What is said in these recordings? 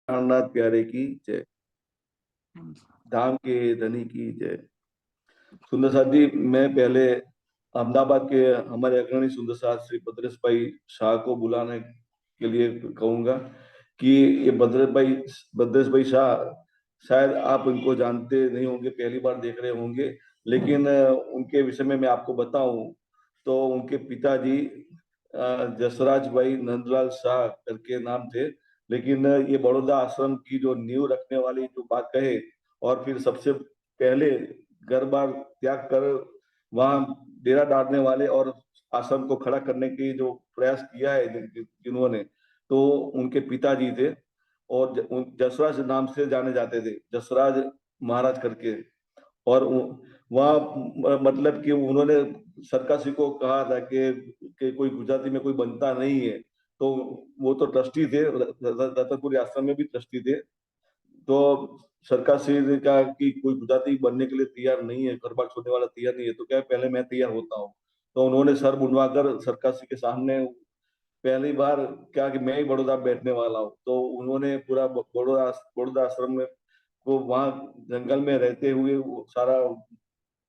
प्राणनाथ प्यारे की जय। धाम के धनी की जय। सुंदर साथ जी, मैं पहले अहमदाबाद के हमारे अग्रणी सुंदर साथ श्री भद्रेश भाई शाह को बुलाने के लिए कहूंगा कि ये भद्रेश भाई शाह, शायद आप उनको जानते नहीं होंगे, पहली बार देख रहे होंगे, लेकिन उनके विषय में मैं आपको बताऊं तो उनके पिताजी जसराज भाई नंदलाल शाह करके नाम थे। लेकिन ये बड़ौदा आश्रम की जो नींव रखने वाली जो बात कहे, और फिर सबसे पहले घर बार त्याग कर वहां डेरा डालने वाले और आश्रम को खड़ा करने की जो प्रयास किया है जिन्होंने, तो उनके पिताजी थे। और जसराज नाम से जाने जाते थे, जसराज महाराज करके। और वहाँ मतलब कि उन्होंने सरकासी को कहा था कि कोई गुजराती में कोई बनता नहीं है, तो वो तो ट्रस्टी थे, रतनपुरी आश्रम में भी ट्रस्टी थे। तो सरकासी ने कहा कि कोई गुजराती बनने के लिए तैयार नहीं है, घर बार छोड़ने वाला तैयार नहीं है, तो क्या पहले मैं तैयार होता हूँ। तो उन्होंने सर मुंडवाकर सरकासी के सामने पहली बार क्या कि मैं ही बड़ौदा बैठने वाला हूँ। तो उन्होंने पूरा बड़ौदा बड़ौदा आश्रम में को वहां जंगल में रहते हुए वो सारा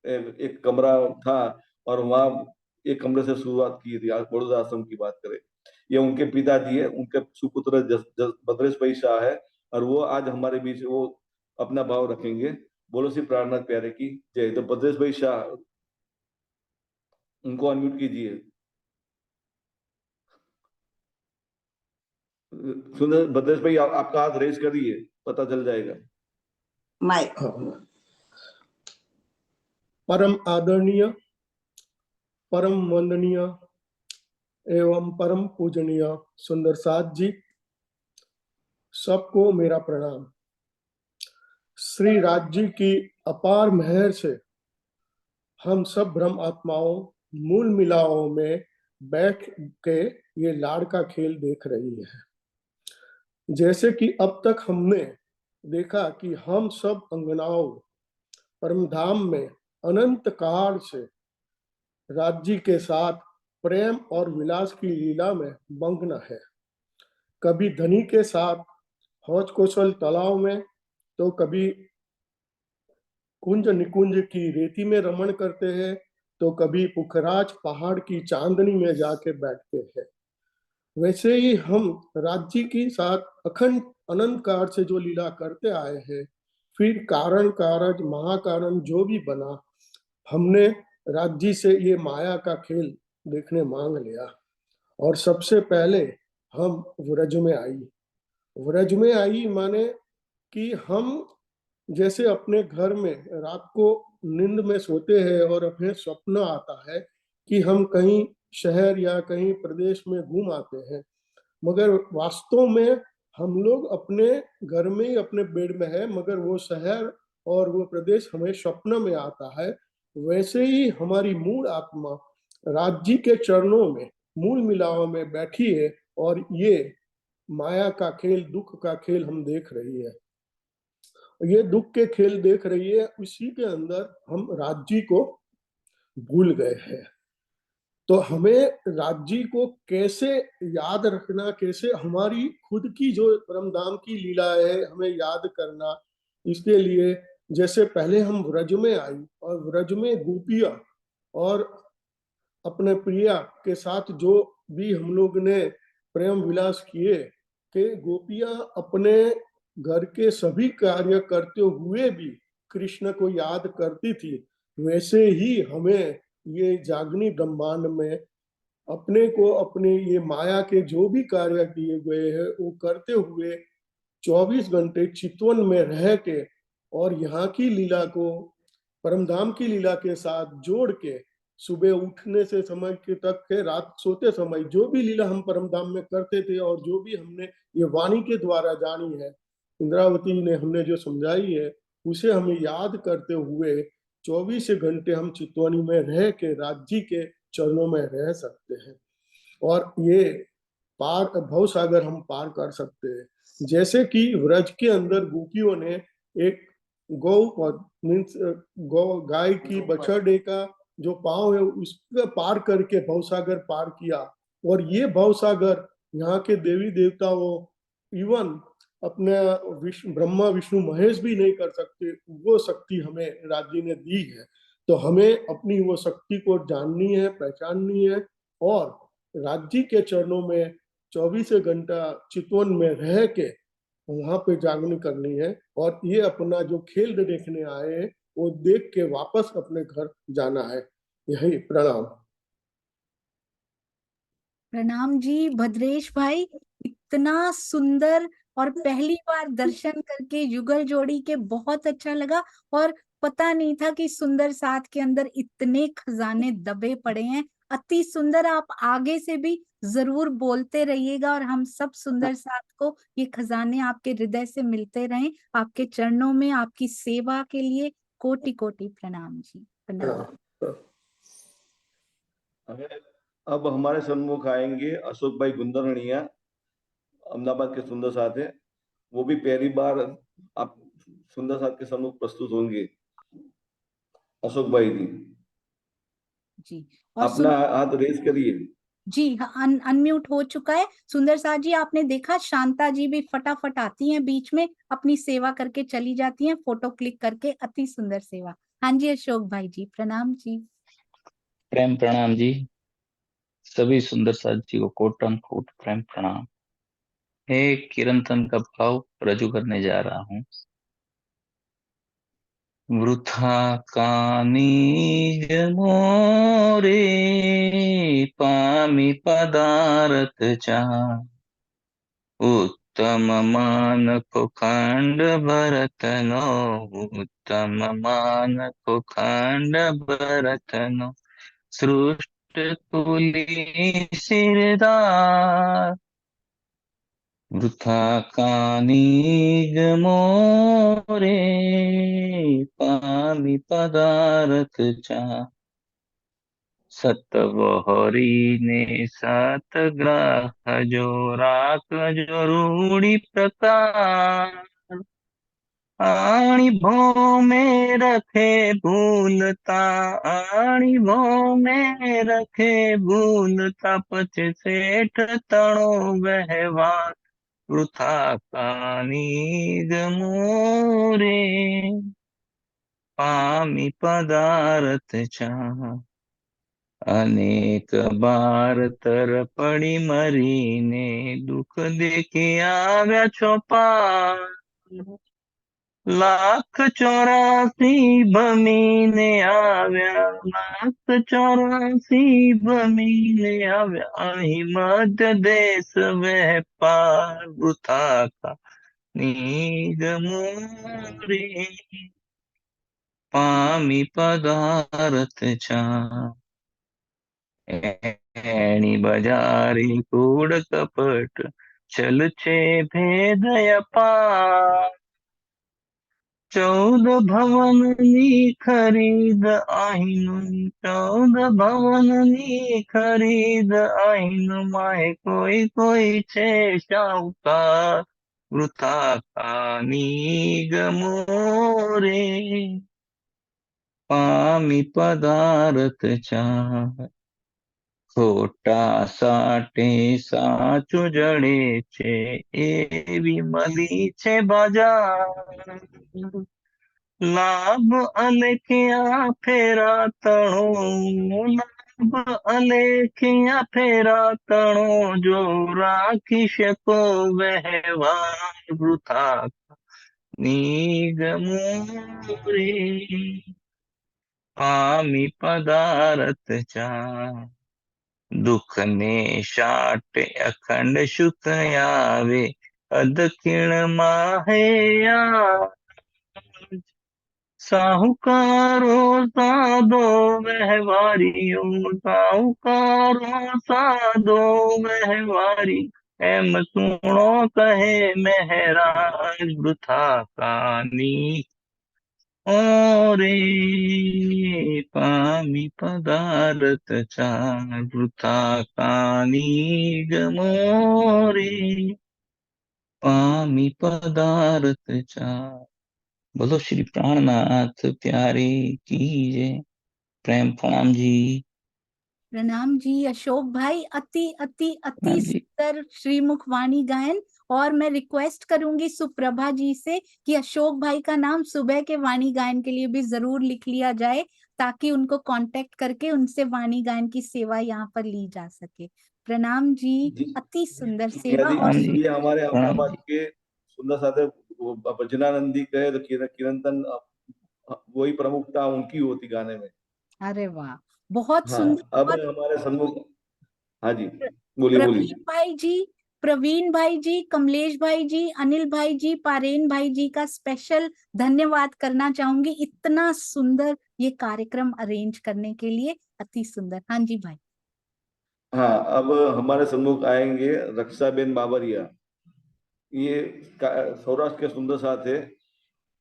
एक कमरा था, और वहां एक कमरे से शुरुआत की थी। आज बड़ौदा आश्रम की बात करें, ये उनके पिताजी है, उनके सुपुत्र भद्रेश भाई शाह है, और वो आज हमारे बीच वो अपना भाव रखेंगे। बोलो श्री प्राणनाथ प्यारे की जय। तो भद्रेश भाई शाह, उनको अनम्यूट कीजिए। सुंदर भद्रेश भाई, आपका हाथ रेज करिए, पता चल जाएगा। माइक। परम आदरणीय, परम वंदनीय एवं परम पूजनीय सुंदर साथ जी, सबको मेरा प्रणाम। श्री राज जी की अपार मेहर से हम सब ब्रह्म आत्माओं मूल मिलाओं में बैठ के ये लाड़ का खेल देख रही है। जैसे कि अब तक हमने देखा कि हम सब अंगनाओं परमधाम में अनंत काल से राज्य के साथ प्रेम और विलास की लीला में मग्न है। कभी धनी के साथ हौज कौशल तालाब में, तो कभी कुंज निकुंज की रेती में रमण करते हैं, तो कभी पुखराज पहाड़ की चांदनी में जाके बैठते हैं। वैसे ही हम राज्य के साथ अखंड अनंत काल से जो लीला करते आए हैं, फिर कारण कारज महाकारण जो भी बना, हमने राज्य से ये माया का खेल देखने मांग लिया। और सबसे पहले हम व्रज में आई। व्रज में आई माने कि हम जैसे अपने घर में रात को नींद में सोते हैं और अपने स्वप्न आता है कि हम कहीं शहर या कहीं प्रदेश में घूम आते हैं, मगर वास्तव में हम लोग अपने घर में ही अपने बेड में है, मगर वो शहर और वो प्रदेश हमें स्वप्न में आता है। वैसे ही हमारी मूल आत्मा राज्य के चरणों में मूल मिलाव में बैठी है, और ये माया का खेल, दुख का खेल हम देख रही है। ये दुख के खेल देख रही है, उसी के अंदर हम राज्य को भूल गए हैं। तो हमें राज्य को कैसे याद रखना, कैसे हमारी खुद की जो परमधाम की लीला है हमें याद करना, इसके लिए जैसे पहले हम व्रज में आई और व्रज में गोपिया और अपने प्रिया के साथ जो भी हम लोग ने प्रेम विलास किए, कि गोपिया अपने घर के सभी कार्य करते हुए भी कृष्ण को याद करती थी, वैसे ही हमें ये जागनी ब्रह्मांड में अपने को अपने ये माया के जो भी कार्य किए गए हैं वो करते हुए 24 घंटे चितवन में रह के और यहाँ की लीला को परमधाम की लीला के साथ जोड़ के सुबह उठने से समय के तक के रात सोते समय जो भी लीला हम परमधाम में करते थे और जो भी हमने ये वाणी के द्वारा जानी है, इंद्रावती ने हमने जो समझाई है, उसे हमें याद करते हुए 24 घंटे हम चितवनी में रह के राज्य के चरणों में रह सकते हैं और ये पार भव सागर हम पार कर सकते हैं। जैसे कि व्रज के अंदर गोपियों ने एक गौ मीन्स गौ गाय की बछड़े का जो पांव है उसका पार करके भवसागर पार किया, और ये भवसागर यहाँ के देवी देवताओं इवन अपने ब्रह्मा विष्णु महेश भी नहीं कर सकते, वो शक्ति हमें राज्य ने दी है। तो हमें अपनी वो शक्ति को जाननी है, पहचाननी है, और राज्य के चरणों में 24 घंटा चितवन में रह के वहां पे जागरण करनी है, और ये अपना जो खेल देखने आए वो देख के वापस अपने घर जाना है। यही प्रणाम। प्रणाम जी भद्रेश भाई, इतना सुंदर और पहली बार दर्शन करके युगल जोड़ी के बहुत अच्छा लगा। और पता नहीं था कि सुंदर साथ के अंदर इतने खजाने दबे पड़े हैं। अति सुंदर, आप आगे से भी जरूर बोलते रहिएगा और हम सब सुंदर साथ को ये खजाने आपके हृदय से मिलते रहें। आपके चरणों में आपकी सेवा के लिए कोटि कोटि प्रणाम जी, प्रणाम। अब हमारे सन्मुख आएंगे अशोक भाई गुंदरणिया, अहमदाबाद के सुंदर साथ है। वो भी पहली बार आप सुंदर साथ के सन्मुख प्रस्तुत होंगे। अशोक भाई जी, जी और अपना हाथ रेज करिए। जी अनम्यूट हो चुका है। सुंदर साथ जी, आपने देखा शांता जी भी फटाफट आती हैं बीच में, अपनी सेवा करके चली जाती हैं, फोटो क्लिक करके। अति सुंदर सेवा। हाँ जी अशोक भाई जी, प्रणाम जी। प्रेम प्रणाम जी। सभी सुंदर साथ जी को कोटन कोट प्रेम प्रणाम। एक कीर्तन का भाव रजू करने जा रहा हूँ। वृथा कानिज मोरे पामी पदारथ चाह, उत्तम मानको खंड भरतनो, उत्तम मानको खंड भरतनो, सृष्ट कुली सिरदार, वृथा कानिज मोरे पामी पदारथ चाह, सतवहरी ने सतग्रह जो राख जो रूढ़ी प्रकार, आणी भो में रखे भूलता, आणी भो में रखे भूलता, पछ सेठ तणो व्यवहार, वृथा कानिज मोरे पामी पदारथ चाह, अनेक बार तर पड़ी मरीने, दुख देखी आव्या छुपार, लाख 84 बमीने आव्या, लाख 84 बमीने आव्या, अहि मध्य देश व्यापार, वृथा का निज मोरे पामी पदारथ चाह, एणी बजारी कूड़ कपट छल छे भेद अपार, 14 भवन नी खरीद आहिनु, 14 भवन नी खरीद आहिनु, माहे कोई कोई छे शाहूकार, वृथा कानिज मोरे पामी पदारथ चाह, खोटा साटे साचु जड़े छे, एवी मली छे बाजार, लाभ अलेख्या फेरा तणो, लाभ अलेख्या फेरा तणो, जो राखी शको व्यवहार, वृथा निज मोरे पामी पदारथ चाह, दुख ने शाट अखंड सुख आवे, अदक्षिण माहे आज, साहूकारो साधो व्यवहारियो, साहूकारो साधो व्यवहारी, एम सुनो कहे महराज, वृथा कानी ओरे पामी पदारथ चाह, वृथा कानिज मोरे पामी पदारथ चाह। बोलो श्री प्राणनाथ प्यारे की जय। प्रेम प्रणाम जी। प्रणाम जी अशोक भाई, अति अति हाँ अति जी। सुंदर श्रीमुख वाणी गायन। और मैं रिक्वेस्ट करूंगी सुप्रभा जी से कि अशोक भाई का नाम सुबह के वाणी गायन के लिए भी जरूर लिख लिया जाए, ताकि उनको कांटेक्ट करके उनसे वाणी गायन की सेवा यहाँ पर ली जा सके। प्रणाम जी, जी अति सुंदर प्रिया सेवा। जी, और प्रणाम जी। ये हमारे प्रणाम अहमदाबाद जी। के सुंदर साधे वो भजनानंदी कहे तो किरंतन वही प्रमुखता उनकी होती गाने में। अरे वाह, बहुत हाँ, सुंदर। अब और हमारे सन्मुख, हाँ जी, बोलिए प्रवीण बोलिए। भाई जी, प्रवीण भाई जी, कमलेश भाई जी, अनिल भाई जी, पारेन भाई जी का स्पेशल धन्यवाद करना चाहूंगी, इतना सुंदर ये कार्यक्रम अरेंज करने के लिए, अति सुंदर। हाँ जी भाई। हाँ, अब हमारे सन्मुख आएंगे रक्षाबेन बाबरिया। ये सौराष्ट्र के सुंदर साथ है,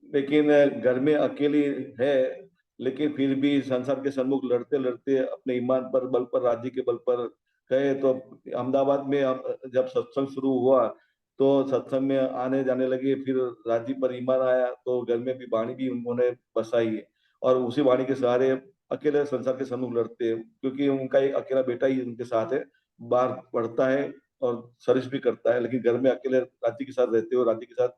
लेकिन घर में अकेली है, लेकिन फिर भी संसार के सन्मुख लड़ते लड़ते अपने ईमान पर बल पर, राज्य के बल पर गए। तो अहमदाबाद में जब सत्संग शुरू हुआ तो सत्संग में आने जाने लगे, फिर राज्य पर ईमान आया तो घर में भी वाणी भी उन्होंने बसाई है। और उसी वाणी के सहारे अकेले संसार के सन्मुख लड़ते हैं, क्योंकि उनका एक अकेला बेटा ही उनके साथ है, बाहर पढ़ता है और सर्विस भी करता है, लेकिन घर में अकेले राज्य के साथ रहते हो, राज्य के साथ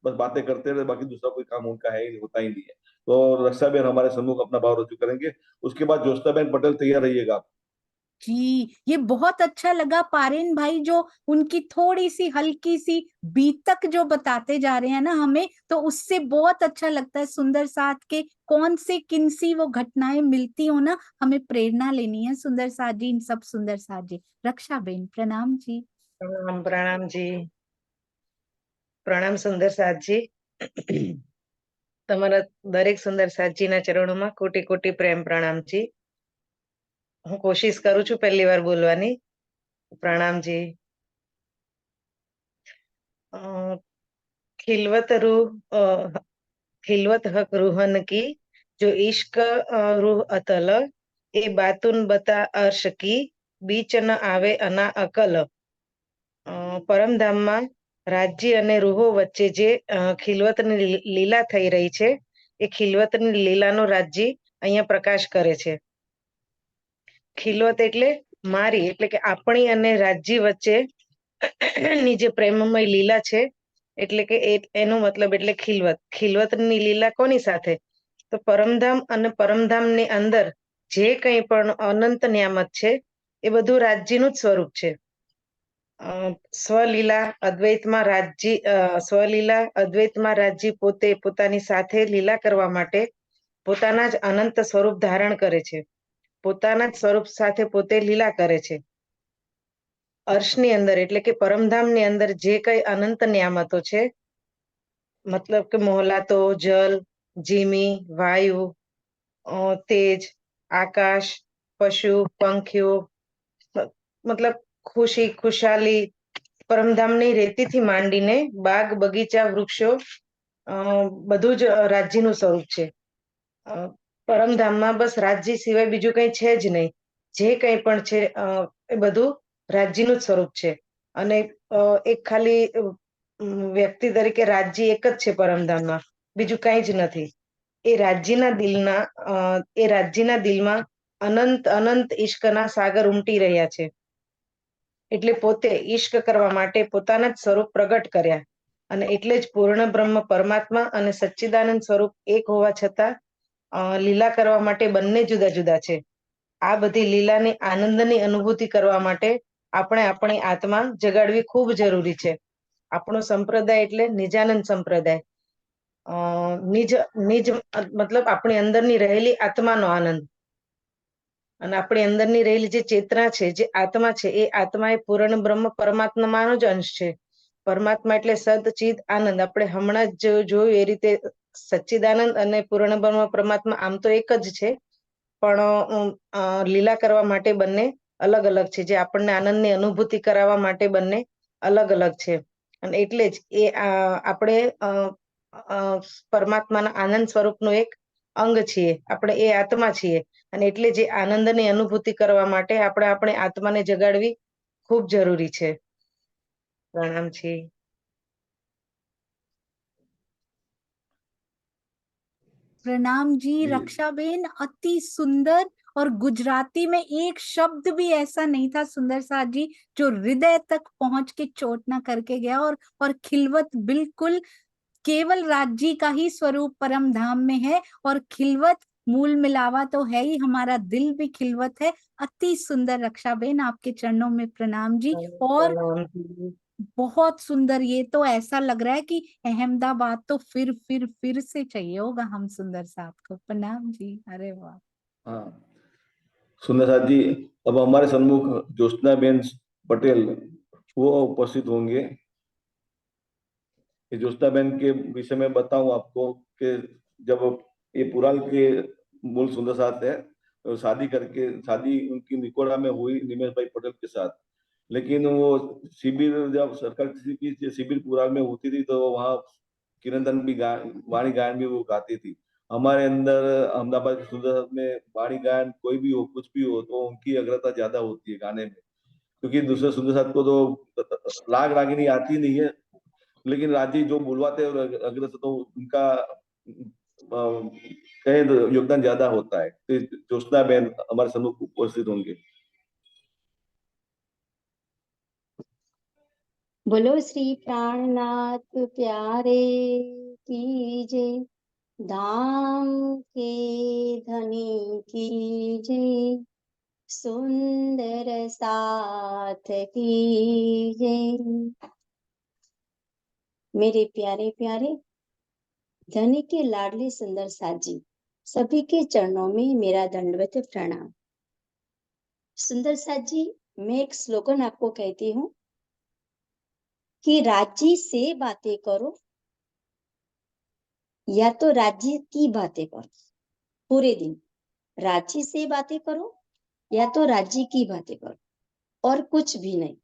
बस बातें करते रहे, बाकी दूसरा कोई काम उनका है ही होता ही नहीं है। तो रक्षा बहन हमारे सम्मुख अपना भाव रजू करेंगे, उसके बाद ज्योत्सना बहन पटेल तैयार रहिएगा। जी, ये बहुत अच्छा लगा पारेन भाई, जो उनकी थोड़ी सी हल्की सी बीतक जो बताते जा रहे हैं ना हमें, तो उससे बहुत अच्छा लगता है। सुंदर साथ के कौन से किन सी वो घटनाएं मिलती हो ना, हमें प्रेरणा लेनी है सुंदर साथ जी, इन सब सुंदर साथ जी। रक्षा बेन प्रणाम जी। प्रणाम जी। प्रणाम सुंदर साथजी। તમારા દરેક સુંદર સાથજીના ચરણોમાં કોટી કોટી પ્રેમ પ્રણામ जी। હું કોશિશ કરું છું પહેલી વાર બોલવાની। પ્રણામ जी। खिलवत रूह खिलवत हक रूहन की, जो इश्क रूह अतल, ए बातुन बता अर्श की, बीच न आवे अना अकल। પરમધામમાં રાજ્ય અને રૂહો વચ્ચે જે ખિલવતની લીલા થઈ રહી છે, એ ખિલવતની લીલાનો રાજ્ય અહીંયા પ્રકાશ કરે છે। ખિલવત એટલે મારી, એટલે કે આપણી અને રાજ્ય વચ્ચે ની જે પ્રેમમય લીલા છે, એટલે કે એનો મતલબ એટલે ખિલવત। ખિલવતની લીલા કોની સાથે? તો પરમધામ અને પરમધામની અંદર જે કંઈ પણ અનંત નિયામત છે, એ બધું રાજ્યનું જ સ્વરૂપ છે। સ્વલીલા અદ્વૈતમાં રાજ્ય પોતે પોતાની સાથે લીલા કરવા માટે પોતાના જ અનંત સ્વરૂપ ધારણ કરે છે, પોતાના જ સ્વરૂપ સાથે પોતે લીલા કરે છે। અર્શની અંદર એટલે કે પરમધામની અંદર જે કઈ અનંત નિયામતો છે, મતલબ કે મોહલાતો, જલ, જીમી, વાયુ, તેજ, આકાશ, પશુ, પંખીઓ, મતલબ ખુશી, ખુશાલી, પરમધામની રેતીથી માંડીને બાગ, બગીચા, વૃક્ષો, બધું જ રાજ્યનું સ્વરૂપ છે। પરમધામમાં બસ રાજ્ય સિવાય બીજું કંઈ છે જ નહીં। જે કંઈ પણ છે એ બધું રાજ્યનું જ સ્વરૂપ છે। અને એક ખાલી વ્યક્તિ તરીકે રાજ્ય એક જ છે પરમધામમાં, બીજું કંઈ જ નથી। એ રાજ્યના દિલમાં અનંત અનંત ઈશ્કના સાગર ઉમટી રહ્યા છે। એટલે પોતે ઈશ્ક કરવા માટે પોતાના જ સ્વરૂપ પ્રગટ કર્યા, અને એટલે જ પૂર્ણ બ્રહ્મ પરમાત્મા અને સચ્ચિદાનંદ સ્વરૂપ એક હોવા છતાં લીલા કરવા માટે બંને જુદા જુદા છે। આ બધી લીલાની આનંદની અનુભૂતિ કરવા માટે આપણે આપણી આત્મા જગાડવી ખૂબ જરૂરી છે। આપણો સંપ્રદાય એટલે નિજાનંદ સંપ્રદાય। નિજ નિજ મતલબ આપણી અંદરની રહેલી આત્માનો આનંદ, અને આપણી અંદરની રહેલી જે ચેતના છે, જે આત્મા છે, એ આત્મા એ પૂર્ણ બ્રહ્મ પરમાત્માનો જ અંશ છે। પરમાત્મા એટલે સદ ચિદ આનંદ। આપણે હમણાં જ જોયું એ રીતે સચ્ચિદાનંદ અને પૂર્ણ બ્રહ્મ પરમાત્મા આમ તો એક જ છે, પણ લીલા કરવા માટે બંને અલગ અલગ છે। જે આપણને આનંદની અનુભૂતિ કરાવવા માટે બંને અલગ અલગ છે। અને એટલે જ એ આપણે પરમાત્માના આનંદ સ્વરૂપનું એક અંગ છીએ, આપણે એ આત્મા છીએ। અને એટલે જે આનંદની અનુભૂતિ કરવા માટે આપણે આપણી આત્માને જગાડવી ખૂબ જરૂરી છે। પ્રણામ જી। प्रणाम जी जी। रक्षा बेन, अति सुंदर और गुजराती में एक शब्द भी ऐसा नहीं था सुंदर साथ जी जो हृदय तक पहुंच के चोट ना करके गया। और खिलवत बिल्कुल केवल राज्य का ही स्वरूप परम धाम में है, और खिलवत मूल मिलावा तो है ही, हमारा दिल भी खिलवत है। अति सुंदर रक्षा बेन, आपके चरणों में प्रणाम जी। और प्रणाम जी। बहुत सुंदर, ये तो ऐसा लग रहा है कि अहमदाबाद तो फिर से चाहिए होगा हम सुंदर साथ को। प्रणाम जी। अरे वाह। हाँ सुंदर साथ जी, अब हमारे सन्मुख ज्योत्सना बेन पटेल वो उपस्थित होंगे। ज्योत्सना बेन के विषय में बताऊं आपको कि जब ये पुराल के मूल सुंदर साथ है, तो शादी उनकी निकोड़ा में हुई निमेश भाई पटेल के साथ। लेकिन वो शिविर, जब सरकार की शिविर पुराल में होती थी तो वहाँ किरंदन भी वाणी गायन भी वो गाती थी। हमारे अंदर अहमदाबाद के सुंदर साथ में वाणी गायन कोई भी हो, कुछ भी हो, तो उनकी अग्रता ज्यादा होती है गाने में, क्योंकि दूसरे सुंदर साथ को तो राग रागिनी आती नहीं है, लेकिन राजी जो बुलवाते हैं और अग्रता तो उनका कहीं तो योगदान ज्यादा होता है। तो ज्योत्सना बेन हमारे सम्मुख उपस्थित होंगे। बोलो श्री प्राणनाथ प्यारे की जय, धाम के धनी की जय, सुंदर साथ की जय। मेरे प्यारे प्यारे धनी के लाडले सुंदर साथ जी, सभी के चरणों में मेरा दंडवत प्रणाम। सुंदर साथ जी, मैं एक स्लोगन आपको कहती हूँ कि राज्य से बातें करो या तो राज्य की बातें करो। पूरे दिन राज्य से बातें करो या तो राज्य की बातें करो, और कुछ भी नहीं।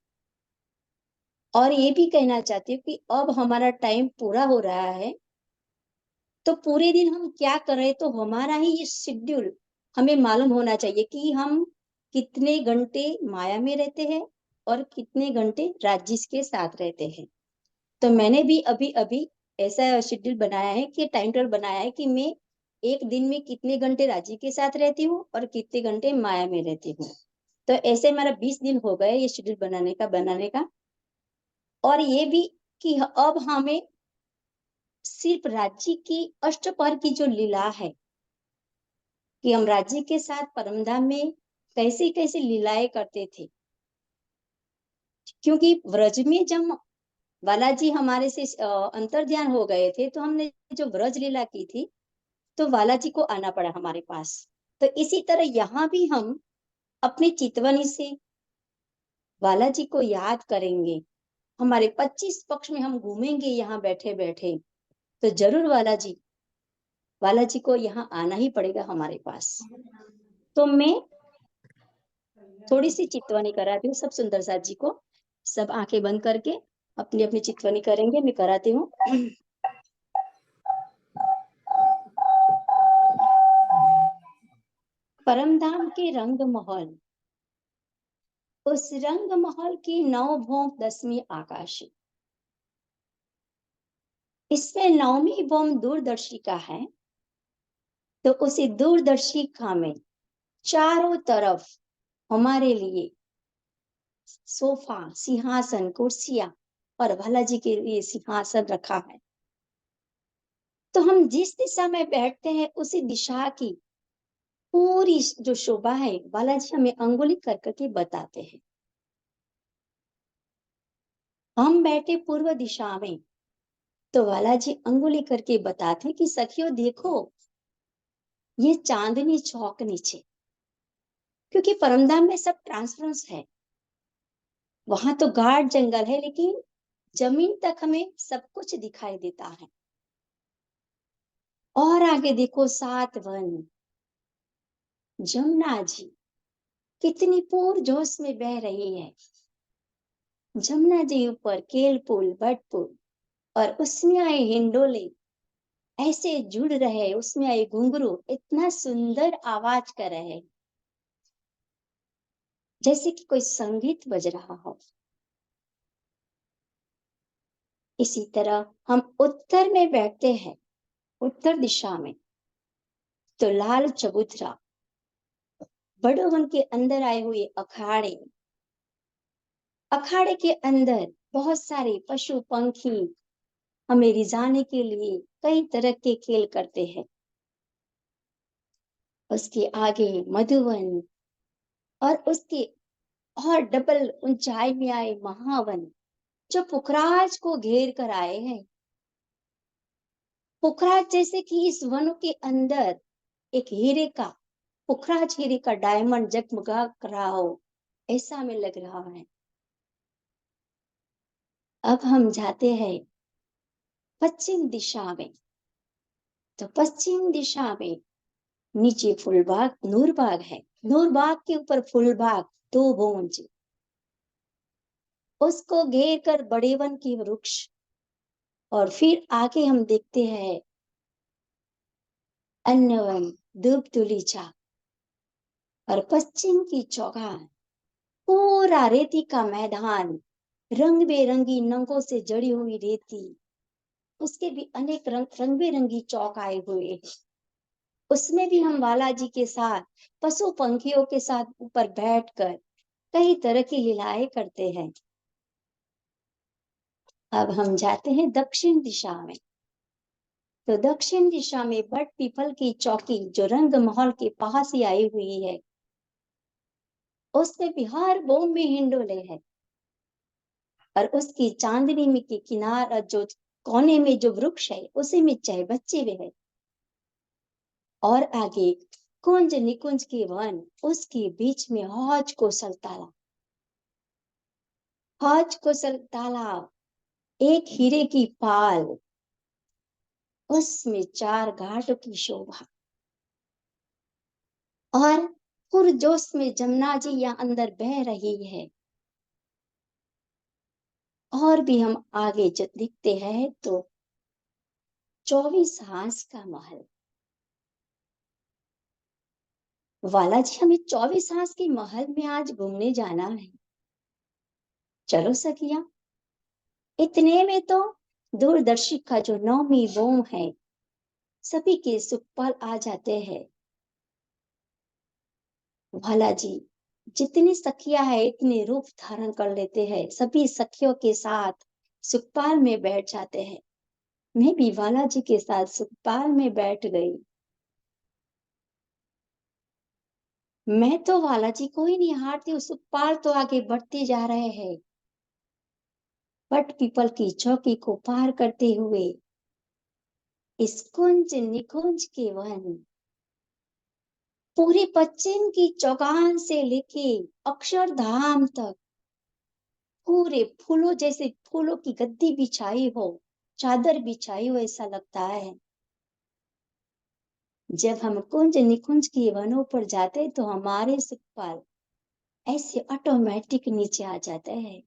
और ये भी कहना चाहती हूँ कि अब हमारा टाइम पूरा हो रहा है, तो पूरे दिन हम क्या कर रहे, तो हमारा ही ये शेड्यूल हमें मालूम होना चाहिए कि हम कितने घंटे माया में रहते हैं और कितने घंटे राज्य के साथ रहते हैं। तो मैंने भी अभी अभी ऐसा शेड्यूल बनाया है कि टाइम टेबल बनाया है कि मैं एक दिन में कितने घंटे राज्य के साथ रहती हूँ और कितने घंटे माया में रहती हूँ। तो ऐसे हमारा 20 दिन हो गए ये शेड्यूल बनाने का। और ये भी कि अब हमें सिर्फ राज्य की अष्टपहर की जो लीला है कि हम राज्य के साथ परमधाम में कैसे कैसे लीलाएं करते थे, क्योंकि व्रज में जब बालाजी हमारे से अंतर ध्यान हो गए थे, तो हमने जो व्रज लीला की थी तो बालाजी को आना पड़ा हमारे पास। तो इसी तरह यहाँ भी हम अपने चितवनी से बालाजी को याद करेंगे। हमारे 25 पक्ष में हम घूमेंगे यहाँ बैठे बैठे, तो जरूर बालाजी को यहाँ आना ही पड़ेगा हमारे पास। तो मैं थोड़ी सी चितवनी कराती हूँ सब सुंदर साथ जी को। सब आंखें बंद करके अपनी अपनी चितवनी करेंगे, मैं कराती हूँ। परमधाम के रंग महल, उस रंग महल की 9 भौम 10वीं आकाशी। इसमें 9वीं भौम दूरदर्शिका है। तो उसी दूरदर्शिका में चारों तरफ हमारे लिए सोफा, सिंहासन, कुर्सियां और बालाजी के लिए सिंहासन रखा है। तो हम जिस दिशा में बैठते हैं उसी दिशा की पूरी जो शोभा है बालाजी हमें अंगुली कर करके बताते हैं। हम बैठे पूर्व दिशा में, तो बालाजी अंगुली करके बताते कि सखियों देखो ये चांदनी चौक नीचे, क्योंकि परमधाम में सब ट्रांसपेरेंस है। वहां तो गाढ़ जंगल है लेकिन जमीन तक हमें सब कुछ दिखाई देता है। और आगे देखो 7 वन, जमुना जी कितनी पूर जोश में बह रही है। जमुना जी ऊपर केल पुल, बट पुल, और उसमें आए हिंडोले ऐसे जुड़ रहे, उसमें आए घुंघरू इतना सुंदर आवाज कर रहे जैसे कि कोई संगीत बज रहा हो। इसी तरह हम उत्तर में बैठते हैं, उत्तर दिशा में, तो लाल चबूतरा बड़ोवन के अंदर आए हुए अखाड़े, अखाड़े के अंदर बहुत सारे पशु पंखी हमें रिझाने के लिए कई तरह के खेल करते हैं। उसके आगे मधुवन और उसके और डबल ऊंचाई में आए महावन जो पुखराज को घेर कर आए हैं। पुखराज जैसे कि इस वन के अंदर एक हीरे का, पुखराज हीरे का डायमंड जगमगा रहा हो, ऐसा हमें लग रहा है। अब हम जाते हैं पश्चिम दिशा में, तो पश्चिम दिशा में नीचे फूलबाग नूरबाग है, नूरबाग के ऊपर फूलबाग, दो भुज, उसको घेर कर बड़े वन के वृक्ष, और फिर आगे हम देखते हैं अन्नवन, दूबतुलीचा, और पश्चिम की चौगान पूरा रेती का मैदान, रंग बेरंगी नंगों से जड़ी हुई रेती, उसके भी अनेक रंग बेरंगी चौक आए हुए हैं। उसमें भी हम बालाजी के साथ पशु पंखियों के साथ ऊपर बैठकर कई तरह की लीलाएं करते हैं। अब हम जाते हैं दक्षिण दिशा में, तो दक्षिण दिशा में बट पीपल की चौकी जो रंग महल के पास ही आई हुई है, उसमें भी हर बोम में हिंडोले है, और उसकी चांदनी में के किनार जो कोने में जो वृक्ष है उसी में चाहे बच्चे भी है, और आगे कुंज निकुंज के वन, उसके बीच में हौज कोसल तालाब, हौज कोसल तालाब, एक हीरे की पाल, उसमें 4 घाटों की शोभा, और पुरजोश में जमुना जी यहाँ अंदर बह रही है। और भी हम आगे जो दिखते हैं तो 24 हांस का महल, वाला जी हमें 24 हांस के महल में आज घूमने जाना है, चलो सखिया। इतने में तो दूरदर्शी का जो 9वीं बोम है, सभी के सुखपाल आ जाते हैं। वाला जी जितनी सखियां है इतने रूप धारण कर लेते हैं, सभी सखियों के साथ सुखपाल में बैठ जाते हैं। मैं भी वाला जी के साथ सुखपाल में बैठ गई। मैं तो वाला जी को ही नहीं हारती हूँ, सुखपाल तो आगे बढ़ते जा रहे हैं। बट पीपल की चौकी को पार करते हुए इस कुंज निकुंज के वन, पूरे पश्चिम की चौगान से लेके अक्षरधाम तक पूरे फूलों जैसे, फूलों की गद्दी बिछाई हो, चादर बिछाई हो, ऐसा लगता है। जब हम कुंज निकुंज के वनों पर जाते तो हमारे सुखपाल ऐसे ऑटोमेटिक नीचे आ जाते हैं,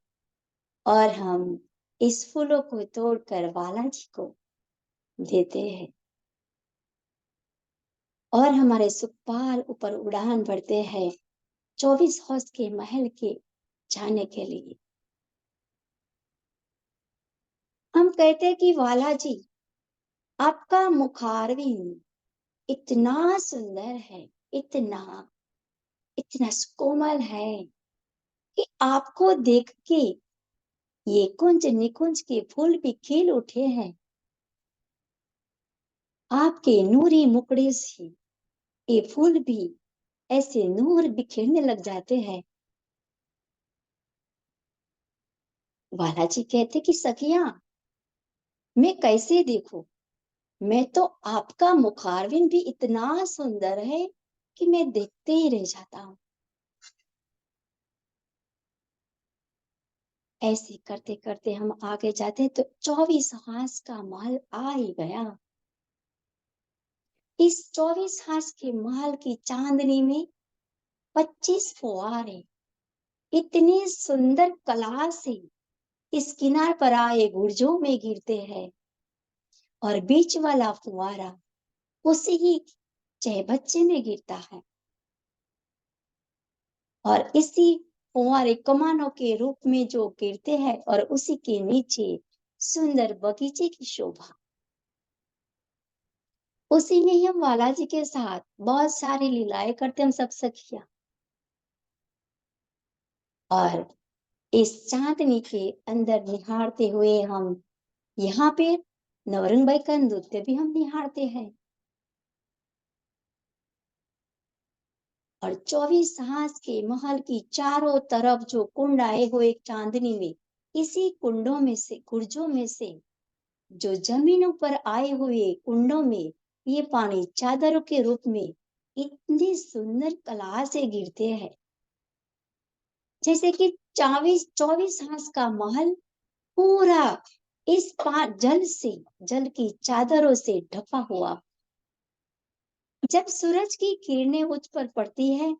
और हम इस फूलों को तोड़कर वाला जी को देते हैं, और हमारे सुखपाल ऊपर उड़ान भरते हैं 24 हाउस के महल के जाने के लिए। हम कहते हैं कि वाला जी आपका मुखारविंद इतना सुंदर है, इतना इतना कोमल है कि आपको देख के ये कुंज निकुंज के फूल भी खिल उठे हैं। आपके नूरी मुकड़े से ये फूल भी ऐसे नूर बिखेरने लग जाते हैं। वाला जी कहते कि सखिया मैं कैसे देखूं, मैं तो आपका मुखारविंद भी इतना सुंदर है कि मैं देखते ही रह जाता हूँ। ऐसे करते करते हम आगे जाते तो 24 हांस का महल आ ही गया। इस 24 हांस के महल की चांदनी में 25 फुहारे इतनी सुंदर कला से इस किनार पर आए बुर्जों में गिरते हैं, और बीच वाला फुहारा उसी ही चहबच्चे में गिरता है, और इसी फुहारे कमानों के रूप में जो गिरते हैं, और उसी के नीचे सुंदर बगीचे की शोभा। उसी में ही हम वाला जी के साथ बहुत सारी लीलाएं करते हम सब सखिया। और इस चांदनी के अंदर निहारते हुए हम यहाँ पे नवरंग भाई का नृत्य भी हम निहारते हैं। और 24 हाथ के महल की चारों तरफ जो कुंड आए हुए चांदनी में, इसी कुंडों में से, कुर्जों में से जो जमीनों पर आए हुए कुंडों में ये पानी चादरों के रूप में इतनी सुंदर कला से गिरते हैं, जैसे कि 24 हाथ का महल पूरा इस जल से, जल की चादरों से ढका हुआ। जब सूरज की किरणें उस पर पड़ती है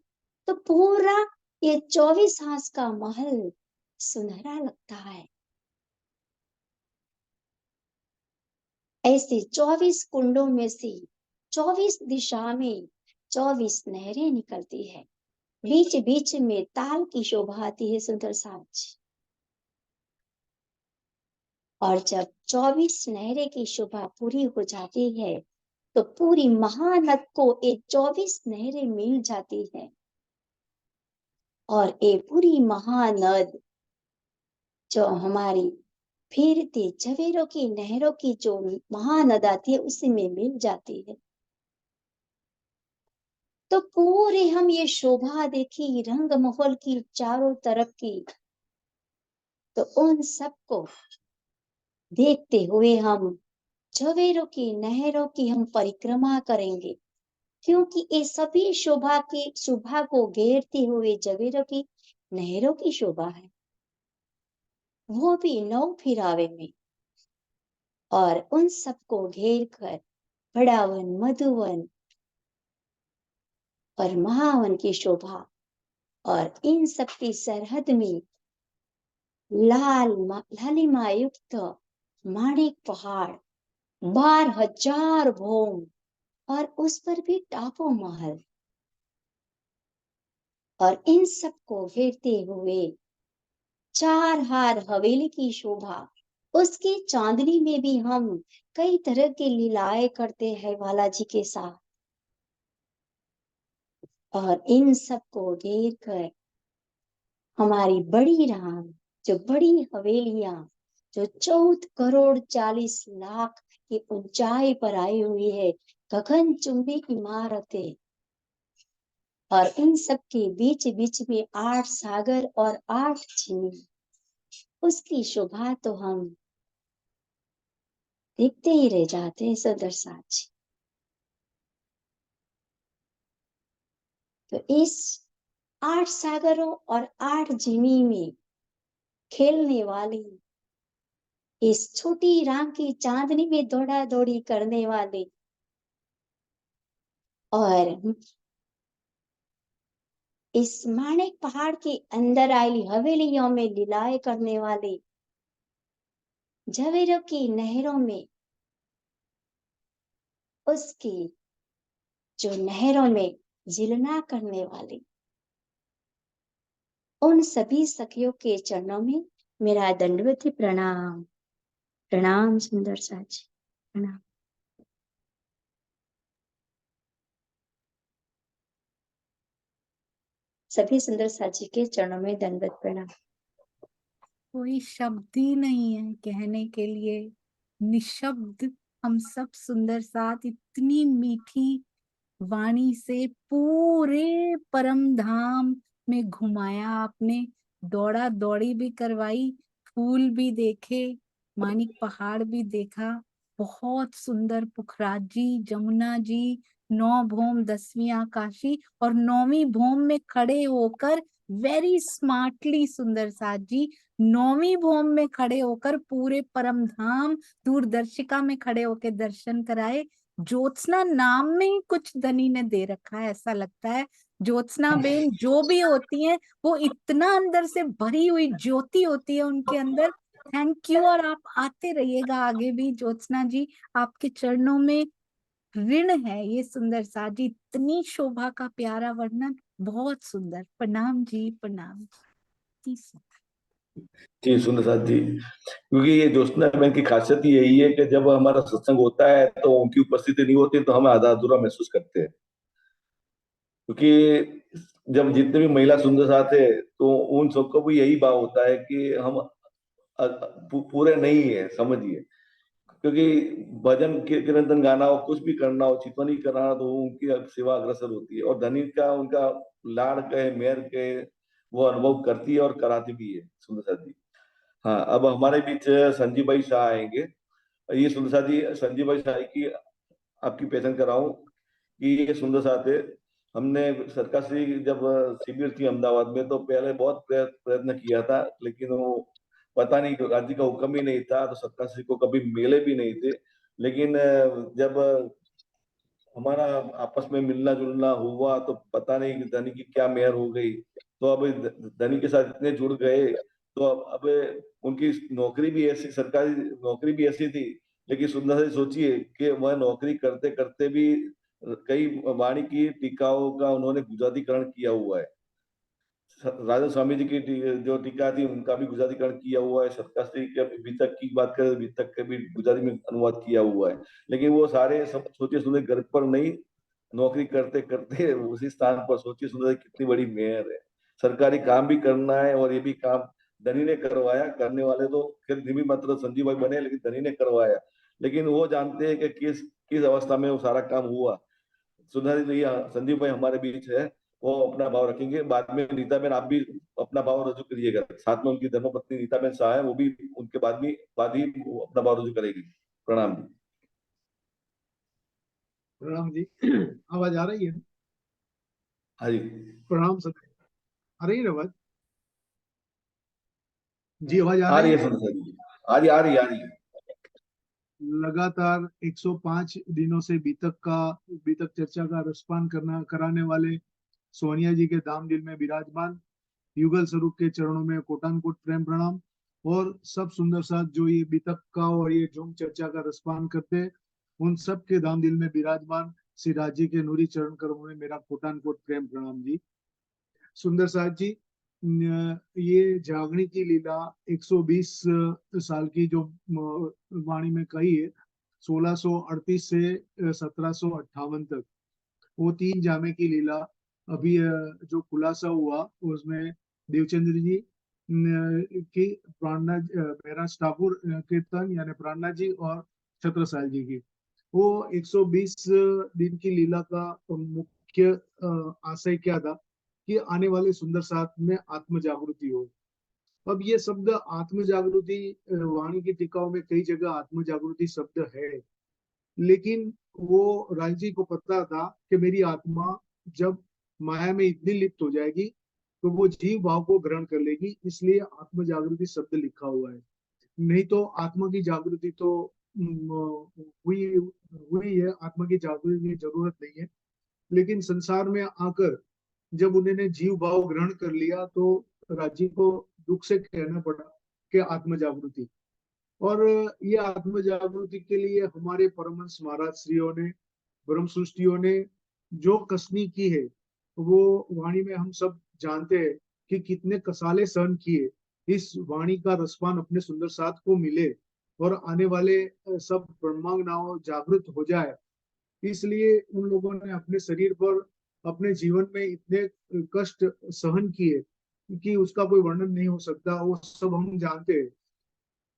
तो पूरा ये 24 हाथ का महल सुनहरा लगता है। ऐसे 24 कुंडों में से 24 दिशा में 24 नहरें निकलती है। बीच बीच में ताल की शोभा आती है सुंदर साज। और जब 24 नहरें की शोभा पूरी हो जाती है तो पूरी महानद को ये 24 नहरें मिल जाती है। और ये पूरी महानद जो हमारी फिरती झवेरों की नहरों की जो महानद आती है उसी में मिल जाती है। तो पूरे हम ये शोभा देखी रंग महल की चारों तरफ की, तो उन सबको देखते हुए हम झवेरों की नहरों की हम परिक्रमा करेंगे, क्योंकि ये सभी शोभा को घेरते हुए झवेरों की नहरों की शोभा है, वो भी 9 फिरावे में। और उन सबको घेर कर बड़ा वन, मधुवन और महावन की शोभा, और इन सब की सरहद में लालिमा युक्त माणिक पहाड़, 12,000 भौम, और उस पर भी टापू महल। और इन सबको घेरते हुए 4 हार हवेली की शोभा, उसकी चांदनी में भी हम कई तरह की लीलाएं करते हैं बालाजी के साथ। और इन सबको घेर कर हमारी बड़ी राम, जो बड़ी हवेलियां, जो 14 करोड़ 40 लाख की ऊंचाई पर आई हुई है, गगन चुंबी इमारतें, और इन सब के बीच बीच में 8 सागर और 8 झील, उसकी शोभा तो हम देखते ही रह जाते हैं सुंदर साज। तो इस 8 सागरों और 8 झीली में खेलने वाली, इस छोटी राम की चांदनी में दौड़ा दौड़ी करने वाले, और इस माणिक पहाड़ के अंदर आई हवेलियों में लीलाएं करने वाले, झवेरों की नहरों में उसकी जो नहरों में झिलना करने वाले, उन सभी सखियों के चरणों में मेरा दंडवत प्रणाम। प्रणाम सुंदर साज, प्रणाम। सभी सुंदर साजी के चरणों में दंडवत प्रणाम। कोई शब्द ही नहीं है कहने के लिए, निशब्द हम सब सुंदर साथ इतनी मीठी वाणी से पूरे परम धाम में घुमाया आपने, दौड़ा दौड़ी भी करवाई, फूल भी देखे, मानिक पहाड़ भी देखा, बहुत सुंदर पुखराज जी, जमुना जी, 9 भौम 10वीं आकाशी, और 9वीं भौम में खड़े होकर वेरी स्मार्टली सुंदर साथ जी 9वीं भौम में खड़े होकर पूरे परम धाम दूरदर्शिका में खड़े होकर दर्शन कराए। ज्योत्सना नाम में ही कुछ धनी ने दे रखा है, ऐसा लगता है ज्योत्सना बेन जो भी होती हैं वो इतना अंदर से भरी हुई ज्योति होती है उनके अंदर। थैंक यू, और आप आते रहिएगा आगे भी ज्योत्सना जी, आपके चरणों में ऋण है ये सुंदर सा जी, इतनी शोभा का प्यारा वर्णन, बहुत सुंदर। प्रणाम जी, प्रणाम जी। जी सुंदर साथ जी, क्योंकि ये ज्योत्सना बहन की खासियत ही यही है कि जब हमारा सत्संग होता है तो उनकी उपस्थिति नहीं होती तो हम आधा अधूरा महसूस करते हैं, क्योंकि जब जितने भी महिला सुंदर साथ है तो उन सबको भी यही भाव होता है कि हम पूरे नहीं है, समझिए। क्योंकि भजन कीर्तन गाना हो, कुछ भी करना हो, चितवनी करना हो, तो उनकी सेवा अग्रसर होती है और धनी का उनका लाड़ कहे मेहर कहे वो अनुभव करती है और कराती भी है सुंदर जी। हाँ, अब हमारे बीच संजीव भाई शाह आएंगे। ये सुंदर जी, संजीव भाई शाह की आपकी पहचान कराऊं कि ये सुंदर साथ है। हमने सरकार से जब शिविर थी अहमदाबाद में तो पहले बहुत प्रयत्न किया था, लेकिन वो पता नहीं राज्य का हुक्म ही नहीं था, तो सरकार श्री को कभी मिले भी नहीं थे। लेकिन जब हमारा आपस में मिलना जुलना हुआ तो पता नहीं कि धनी की क्या मेहर हो गई, तो अब धनी के साथ इतने जुड़ गए। तो अब उनकी नौकरी भी ऐसी, सरकारी नौकरी भी ऐसी थी, लेकिन सुंदर से सोचिए कि वह नौकरी करते करते भी कई वाणी की टीकाओं का उन्होंने गुजरातीकरण किया हुआ है। राजा स्वामी जी की जो टीका थी उनका भी गुजरातीकरण किया हुआ है। सत्याश्री के वितक की बात करें, वितक के भी गुजराती में अनुवाद किया हुआ है। लेकिन वो सारे सब सोचिए सुंदर घर पर नहीं, नौकरी करते करते उसी स्थान पर, सोचिए सुंदर कितनी बड़ी मेहर है। सरकारी काम भी करना है और ये भी काम धनी ने करवाया। करने वाले तो फिर निमित्त मात्र संजीव भाई बने, लेकिन धनी ने करवाया। लेकिन वो जानते हैं कि किस किस अवस्था में वो सारा काम हुआ। सुंदर जी, संजीव भाई हमारे बीच है, वो अपना भाव रखेंगे। बाद में नीता बहन आप भी अपना भाव रजू करिएगा, साथ में उनकी धर्मपत्नी नीता बहन शाह है, वो भी उनके बाद ही वो अपना भाव रजू करेगी। प्रणाम जी। प्रणाम जी। आवाज आ रही है? हाँ जी, प्रणाम सर। आ रही है आवाज? जी आवाज आ आ रही रही है है? सुंदर जी, आ रही है। लगातार 105 दिनों से बीतक चर्चा का रसपान कराने वाले सोनिया जी के धाम दिल में विराजमान युगल स्वरूप के चरणों में कोटान कोट प्रेम प्रणाम। और सब सुंदर साथ जो ये बीतक का और ये झूम चर्चा का रसपान करते हैं, उन सब के धाम दिल में विराजमान श्री राजी के नूरी चरण करों में मेरा कोटान कोट प्रेम प्रणाम जी। सुंदर साथ जी, ये जागनी की लीला 120 साल की जो वाणी में कही है, 1638 से 1758 तक, वो 3 जामे की लीला अभी जो खुलासा हुआ उसमें देवचंद्र जी की प्राणना महराज ठाकुर कीर्तन यानी प्राणना जी और छत्रसाल जी की, वो 120 दिन की लीला का मुख्य आशय क्या था कि आने वाले सुंदर साथ में आत्म जागृति हो। अब ये शब्द आत्म जागृति, वाणी की टीकाओं में कई जगह आत्म जागृति शब्द है, लेकिन वो राज जी को पता था कि मेरी आत्मा जब माया में इतनी लिप्त हो जाएगी तो वो जीव भाव को ग्रहण कर लेगी, इसलिए आत्म जागृति शब्द लिखा हुआ है। नहीं तो आत्मा की जागृति तो हुई हुई है, आत्मा की जागृति की जरूरत नहीं है। लेकिन संसार में आकर जब उन्होंने जीव भाव ग्रहण कर लिया तो राजी को दुख से कहना पड़ा कि आत्म जागृति। और ये आत्म जागृति के लिए हमारे परमहंस महाराज श्रीयों ने, ब्रह्म सृष्टियों ने जो कसनी की है, वो वाणी में हम सब जानते हैं कि कितने कसाले सहन किए इस वाणी का रसपान अपने सुंदर साथ को मिले और आने वाले सब ब्रह्मांगनाओं जागृत हो जाए। इसलिए उन लोगों ने अपने शरीर पर अपने जीवन में इतने कष्ट सहन किए कि उसका कोई वर्णन नहीं हो सकता, वो सब हम जानते हैं।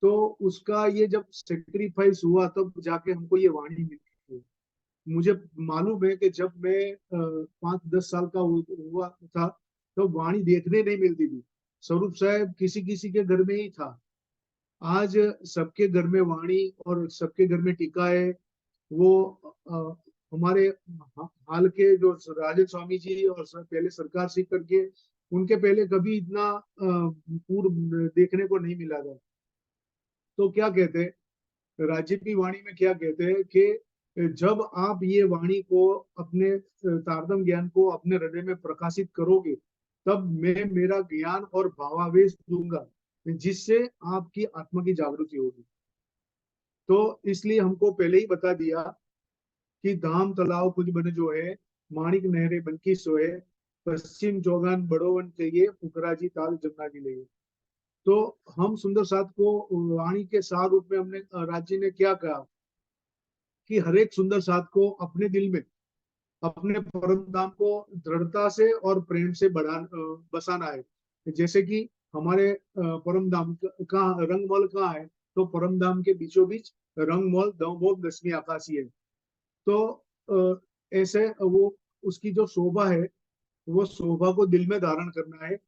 तो उसका ये जब सेक्रीफाइस हुआ तब जाके हमको ये वाणी मिली। मुझे मालूम है कि जब मैं 5-10 साल का हुआ था तो वाणी देखने नहीं मिलती थी। स्वरूप साहब किसी किसी के घर में ही था। आज सबके घर में वाणी और सबके घर में टीका है। वो हमारे हाल के जो राजन स्वामी जी और पहले सरकार सिंह करके, उनके पहले कभी इतना पूर्व देखने को नहीं मिला था। तो क्या कहते हैं राजीव की वाणी में, क्या कहते हैं कि जब आप ये वाणी को अपने तारतम ज्ञान को अपने हृदय में प्रकाशित करोगे तब मैं मेरा ज्ञान और भावावेश दूंगा जिससे आपकी आत्मा की जागृति होगी। तो इसलिए हमको पहले ही बता दिया कि धाम तालाब कुछ बने जो है, माणिक नहरे बनकी सोए, पश्चिम जोगान बड़ोवन चाहिए, फुकराजी ताल जमुना जी ले। तो हम सुंदर साथ को वाणी के सार रूप में हमने राज्य ने क्या कहा कि हर एक सुंदर साथ को अपने दिल में अपने परम धाम को दृढ़ता से और प्रेम से बसाना है। जैसे कि हमारे परम धाम का रंगमहल कहाँ है, तो परम धाम के बीचों बीच रंगमहल दमोह दसवीं आकाशी है। तो ऐसे वो उसकी जो शोभा है, वो शोभा को दिल में धारण करना है।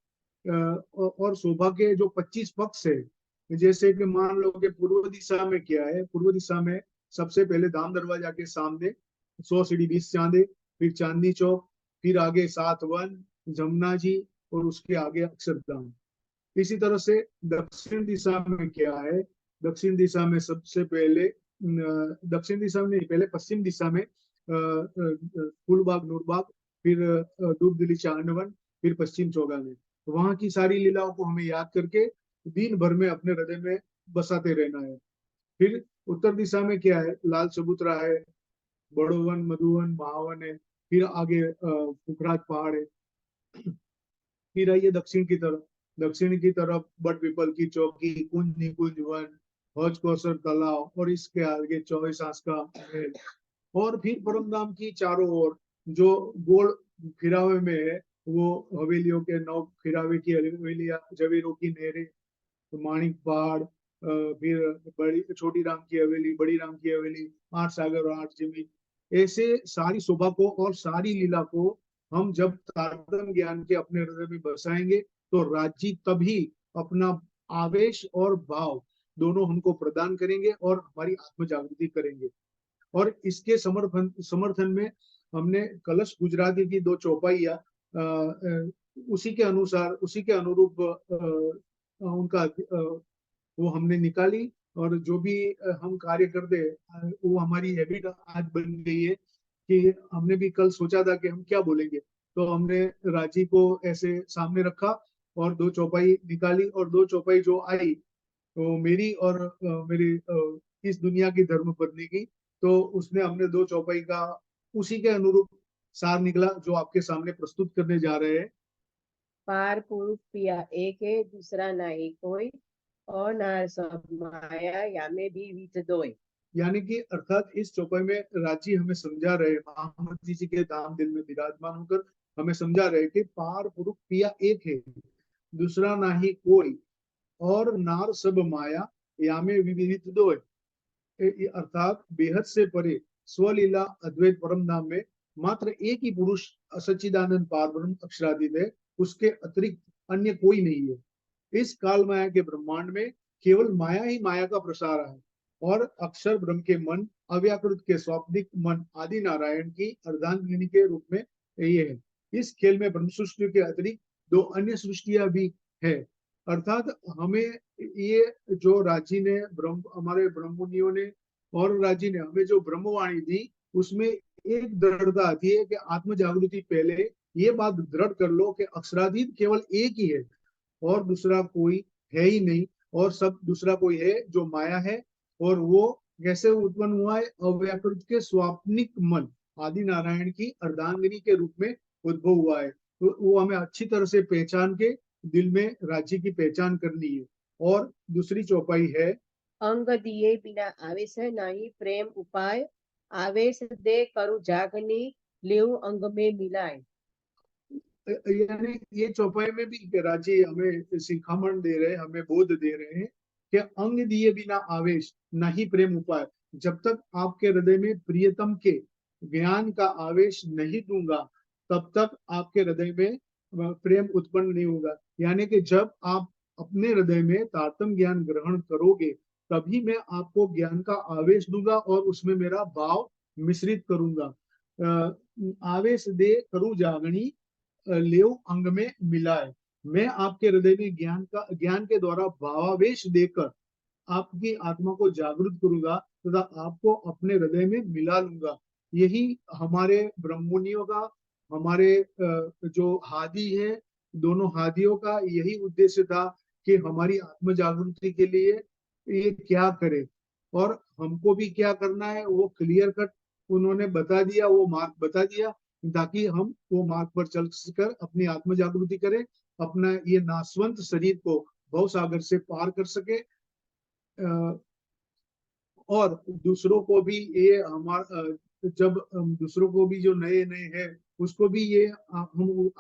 और शोभा के जो 25 पक्ष है, जैसे कि मान लो कि पूर्व दिशा में क्या है, पूर्व दिशा में सबसे पहले धाम दरवाजा के सामने 100 सीढ़ी 20 चांदे, फिर चांदनी चौक, फिर आगे 7 वन, जमुना जी, और उसके आगे अक्षरधाम। इसी तरह से दक्षिण दिशा में क्या है, दक्षिण दिशा में सबसे पहले दक्षिण दिशा में नहीं, पहले पश्चिम दिशा में फूलबाग नूरबाग, फिर दूध दिल्ली चांदवन, फिर पश्चिम चौगाने। वहां की सारी लीलाओं को हमें याद करके दिन भर में अपने हृदय में बसाते रहना है। फिर उत्तर दिशा में क्या है, लाल चबूतरा है, बड़ोवन, मधुवन, महावन है, फिर आगे फुकराज पहाड़ है। फिर आइए दक्षिण की तरफ, दक्षिण की तरफ बट पीपल की चौकी, कुंज निकुंज वन, हौज कौसर तालाब, और इसके आगे 24 आस का महल। और फिर परमधाम की चारों ओर जो गोल फिरावे में है, वो हवेलियों के 9 फिरावे की हवेलियां, जवेरों की नहरें, माणिक पहाड़, फिर बड़ी छोटी राम की हवेली, बड़ी राम की हवेली, 8 सागर और 8 जमीन। ऐसे सारी शोभा को और सारी लीला को हम जब तारतम्य ज्ञान के अपने हृदय में बसाएंगे, तो राज्य तभी अपना आवेश और भाव दोनों हमको प्रदान करेंगे और हमारी आत्म जागृति करेंगे। और इसके समर्थन में हमने कलश गुजराती की 2 चौपाइयां उसी के अनुसार, उसी के अनुरूप उनका वो हमने निकाली। और जो भी हम कार्य करते हैं, वो हमारी हैबिट आज बन गई है कि हमने भी कल सोचा था कि हम क्या बोलेंगे, तो हमने राजी को ऐसे सामने रखा और 2 चौपाई निकाली, और 2 चौपाई जो आई तो मेरी और मेरी इस दुनिया की धर्म पत्नी की, तो उसने हमने 2 चौपाई का उसी के अनुरूप सार निकला जो आपके सामने प्रस्तुत करने जा रहे हैं। पार पुरुष पिया एक है, दूसरा नहीं कोई, और नार सब माया या में भी वित दोय। यानी कि अर्थात इस चौपाई में राजी हमें समझा रहे, महामती जी के धाम दिल में विराजमान होकर हमें समझा रहे कि पार पुरुष पिया एक है, दूसरा नहीं कोई, और नार सब माया या में विविध दोय। अर्थात बेहद से परे स्वलीला अद्वैत परम धाम में मात्र एक ही पुरुष सच्चिदानंद पार ब्रह्म अक्षरातीत है, उसके अतिरिक्त अन्य कोई नहीं है। इस काल माया के ब्रह्मांड में केवल माया ही माया का प्रसार है, और अक्षर ब्रह्म के मन, अव्याकृत के स्वाप्निक मन आदि नारायण की अर्धांगिनी के रूप में ये है। इस खेल में ब्रह्म सृष्टि के अतिरिक्त 2 अन्य सृष्टियां भी है। अर्थात हमें ये जो राजी ने हमारे ब्रह्ममुनियों ने और राजी ने हमें जो ब्रह्मवाणी दी, उसमें एक दृढ़ता आती है कि आत्म जागृति पहले ये बात दृढ़ कर लो कि अक्षराधीन केवल एक ही है और दूसरा कोई है ही नहीं, और सब दूसरा कोई है जो माया है, और वो कैसे उत्पन्न हुआ है, अव्याकृत के स्वाप्निक मन आदि नारायण की अर्धांगिनी के रूप में उद्भव हुआ है। तो वो हमें अच्छी तरह से पहचान के दिल में राज्य की पहचान करनी है। और दूसरी चौपाई है, अंग दिए बिना आवेश नहीं प्रेम उपाय, आवेश दे करू जागनी लेऊ अंग में मिलाए। यानी ये चौपाई में भी राज्य हमें शिखामण दे रहे, हमें बोध दे रहे हैं कि अंग दिए बिना आवेश नहीं प्रेम उपाय। जब तक आपके हृदय में प्रियतम के ज्ञान का आवेश नहीं दूंगा, तब तक आपके हृदय में प्रेम उत्पन्न नहीं होगा। यानी कि जब आप अपने हृदय में तारतम्य ज्ञान ग्रहण करोगे, तभी मैं आपको ज्ञान का आवेश दूंगा और उसमें मेरा भाव मिश्रित करूंगा। आवेश दे करू जागनी लेव अंग में मिलाए। मैं आपके हृदय में ज्ञान के द्वारा भावावेश देकर आपकी आत्मा को जागृत करूंगा तथा आपको अपने हृदय में मिला लूंगा। यही हमारे ब्रह्ममुनियों का, हमारे जो हादी है, दोनों हादियों का यही उद्देश्य था कि हमारी आत्म जागृति के लिए ये क्या करे और हमको भी क्या करना है, वो क्लियर कट उन्होंने बता दिया, वो मार्ग बता दिया, ताकि हम वो मार्ग पर चल कर अपनी आत्म जागृति करें, अपना ये नाशवंत शरीर को भव सागर से पार कर सके और दूसरों को भी ये जब दूसरों को भी जो नए नए है उसको भी ये हम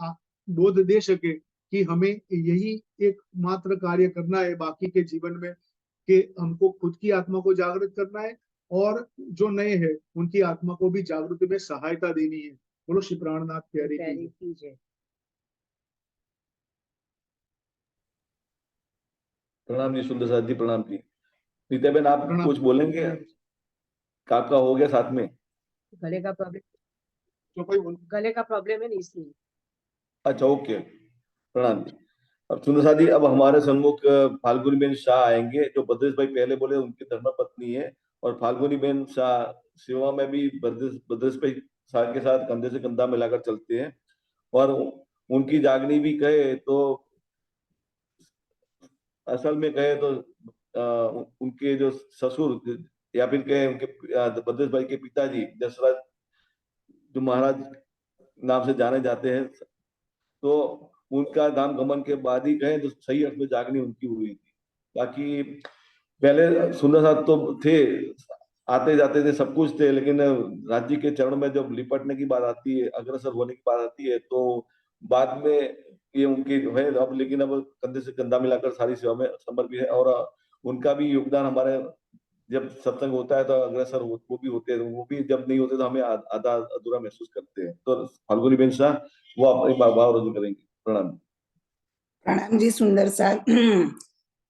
बोध दे सके कि हमें यही एक मात्र कार्य करना है बाकी के जीवन में, कि हमको खुद की आत्मा को जागृत करना है और जो नए हैं उनकी आत्मा को भी जागृति में सहायता देनी है। बोलो श्री प्राणनाथ प्यारी प्यारी की जय। की जय। प्रणाम जी सुंदर साथ जी, प्रणाम जी। नीता बहन आप प्रणाम। कुछ बोलेंगे? काका हो गया साथ में? गले का प्रॉब्लम, तो कोई बोल गले का प्रॉब्लम है ना इसलिए। अच्छा ओके, प्रणाम जी। अब सुंदर साथ जी, अब हमारे सम्मुख फाल्गुनी बेन शाह आएंगे, जो भद्रेश भाई पहले बोले उनकी धर्मपत्नी है, और फाल्गुनी बेन शाह सेवा में भी भद्रेश भाई शाह के साथ कंधे से कंधा मिलाकर चलते हैं। और उनकी जागनी भी कहे तो असल में कहे तो उनके जो ससुर या फिर कहे उनके भद्रेश भाई के पिताजी दशरथ जो महाराज नाम से जाने जाते हैं, तो उनका धाम गमन के बाद ही कहें तो सही अर्थ में जागनी उनकी हुई थी। बाकी पहले सुंदर साथ तो थे, आते जाते थे, सब कुछ थे, लेकिन राज्य के चरणों में जब लिपटने की बात आती है, अग्रसर होने की बात आती है, तो बाद में ये उनकी है अब, लेकिन अब कंधे से कंधा मिलाकर सारी सेवा में समर्पित है। और उनका भी योगदान हमारे जब सत्संग होता है तो अग्रसर वो भी होते हैं, वो भी जब नहीं होते तो हमें आधा अधूरा महसूस करते हैं। तो फाल्गुनी बेन शाह वो अपनी भाव रजू करेंगे। प्रणाम। પ્રણામજી સુંદર સાહેબ,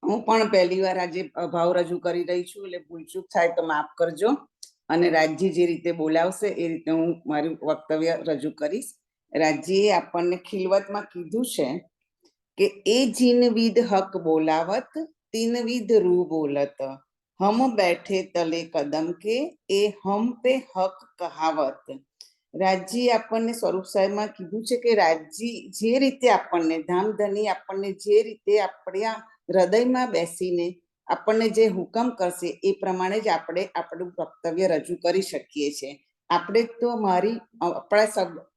હું પણ પહેલી વાર આજે ભાવ રજૂ કરી રહી છું, એટલે ભૂલચૂક થાય તો માફ કરજો, અને રાજજી જે રીતે બોલાવશે એ રીતે હું મારું વક્તવ્ય રજૂ કરીશ. રાજજીએ આપણને ખિલવતમાં કીધું છે કે એ જીનવિધ હક બોલાવત તીનવિધ રૂ બોલત, હમ બેઠે તલે કદમ કે એ હમ પે હક કહાવત. રાજજી આપણને સ્વરૂપ સાહેબમાં કીધું છે કે રાજજી જે રીતે આપણને ધામધની આપણને જે રીતે આપણા હૃદયમાં બેસીને આપણને જે હુકમ કરશે એ પ્રમાણે જ આપણે આપણું વક્તવ્ય રજૂ કરી શકીએ છીએ. આપણે તો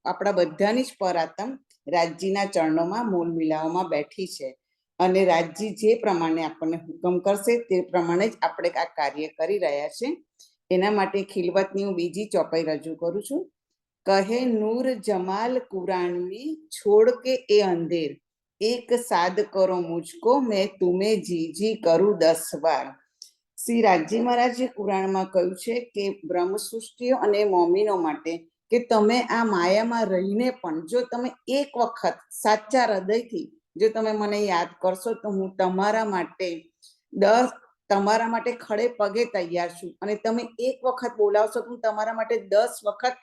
આપણા બધાની જ પરાતમ રાજજીના ચરણોમાં મૂળ મિલાવવામાં બેઠી છે, અને રાજજી જે પ્રમાણે આપણને હુકમ કરશે તે પ્રમાણે જ આપણે આ કાર્ય કરી રહ્યા છે. એના માટે ખિલવતની હું બીજી ચોપાઈ રજૂ કરું છું. कहे नूर जमाल कुरान में छोड़ के ए अंधेर, एक साद करो मुझको मैं तुम्हें जी जी करूं 10 बार. શ્રી રાજજી મહારાજે કુરાનમાં કહ્યું છે કે બ્રહ્મ સૃષ્ટિઓ અને મોમીનો માટે કે તમે આ માયામાં રહીને પણ જો તમે એક વખત સાચા હૃદયથી જો તમે મને યાદ કરશો તો હું તમારા માટે ખડે પગે તૈયાર છું, અને તમે એક વખત બોલાવશો તો હું તમારા માટે 10 વખત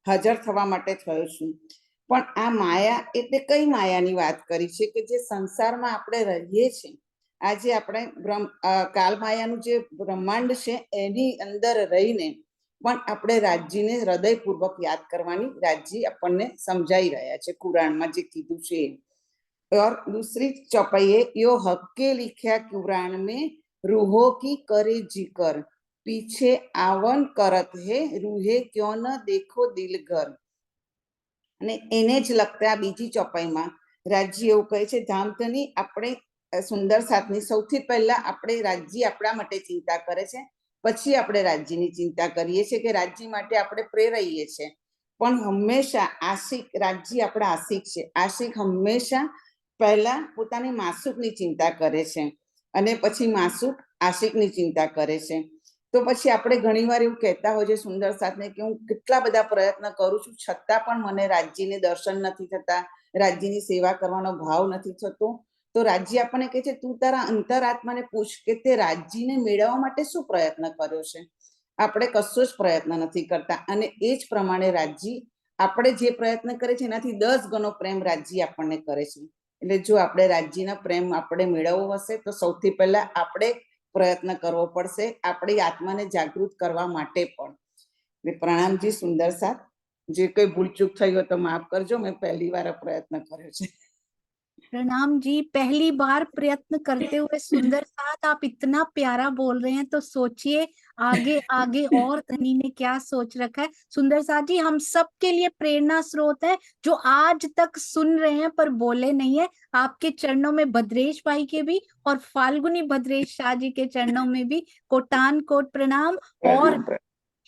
હાજર થવા માટે થયો છું. પણ આ માયા એટલે કઈ માયાની વાત કરી છે કે જે સંસારમાં આપણે રહીએ છીએ, આજે આપણે કાલમાયાનું જે બ્રહ્માંડ છે એની અંદર રહીને પણ આપણે રાજજીને હૃદયપૂર્વક યાદ કરવાની રાજજી આપણને સમજાઈ રહ્યા છે કુરાનમાં જે કીધું છે. और दूसरी चौपाई है, यो हक्के लिख्या कुरान में रूहो की करे जिकर, पीछे आवन करत है रूहे क्यों न देखो दिल घर. અને એને જ લગતા બીજી ચોપાઈમાં રાજજી એવું કહે છે, ધામધની આપણે સુંદર સાથની સૌથી પહેલા આપણે રાજજી આપણા માટે ચિંતા કરે છે, પછી આપણે રાજ્યની ચિંતા કરીએ છીએ કે રાજ્ય માટે આપણે પ્રેરાઈએ છીએ. પણ હંમેશા આશિક, રાજ્ય આપણા આશિક છે, આશિક હંમેશા પહેલા પોતાની માસુકની चिंता करे છે અને પછી માસુક આશિકની चिंता કરે છે. તો પછી આપણે ઘણીવાર એવું કહેતા હોઈએ સુંદર સાથને કે હું કેટલા બધા પ્રયત્ન કરું છું છતાં પણ મને રાજ્યને દર્શન નથી થતા, રાજ્યની સેવા કરવાનો ભાવ નથી થતો. તો રાજ્ય આપણને કહે છે તું તારા અંતરાત્માને પૂછ કે તે રાજ્યને મેળવવા માટે શું પ્રયત્ન કર્યો છે. આપણે કશો જ પ્રયત્ન નથી કરતા, અને એ જ પ્રમાણે રાજ્ય આપણે જે પ્રયત્ન કરે છે એનાથી 10 ગણો પ્રેમ રાજ્ય આપણને કરે છે. એટલે જો આપણે રાજ્યના પ્રેમ આપણે મેળવવો હશે તો સૌથી પહેલા આપણે પ્રયત્ન કરવો પડશે આપણી આત્માને જાગૃત કરવા માટે પણ. પ્રણામજી સુંદર સાથ, જે કોઈ ભૂલચૂક થઈ હોય તો માફ કરજો, મેં પહેલી વાર પ્રયત્ન કર્યો છે. प्रणाम जी, पहली बार प्रयत्न करते हुए सुंदर साथ आप इतना प्यारा बोल रहे हैं तो सोचिए आगे आगे और धनी ने क्या सोच रखा है। सुंदर साथ जी हम सब के लिए प्रेरणा स्रोत है, जो आज तक सुन रहे हैं पर बोले नहीं है। आपके चरणों में भद्रेश भाई के भी और फाल्गुनी भद्रेश शाह जी के चरणों में भी कोटान कोट प्रणाम। और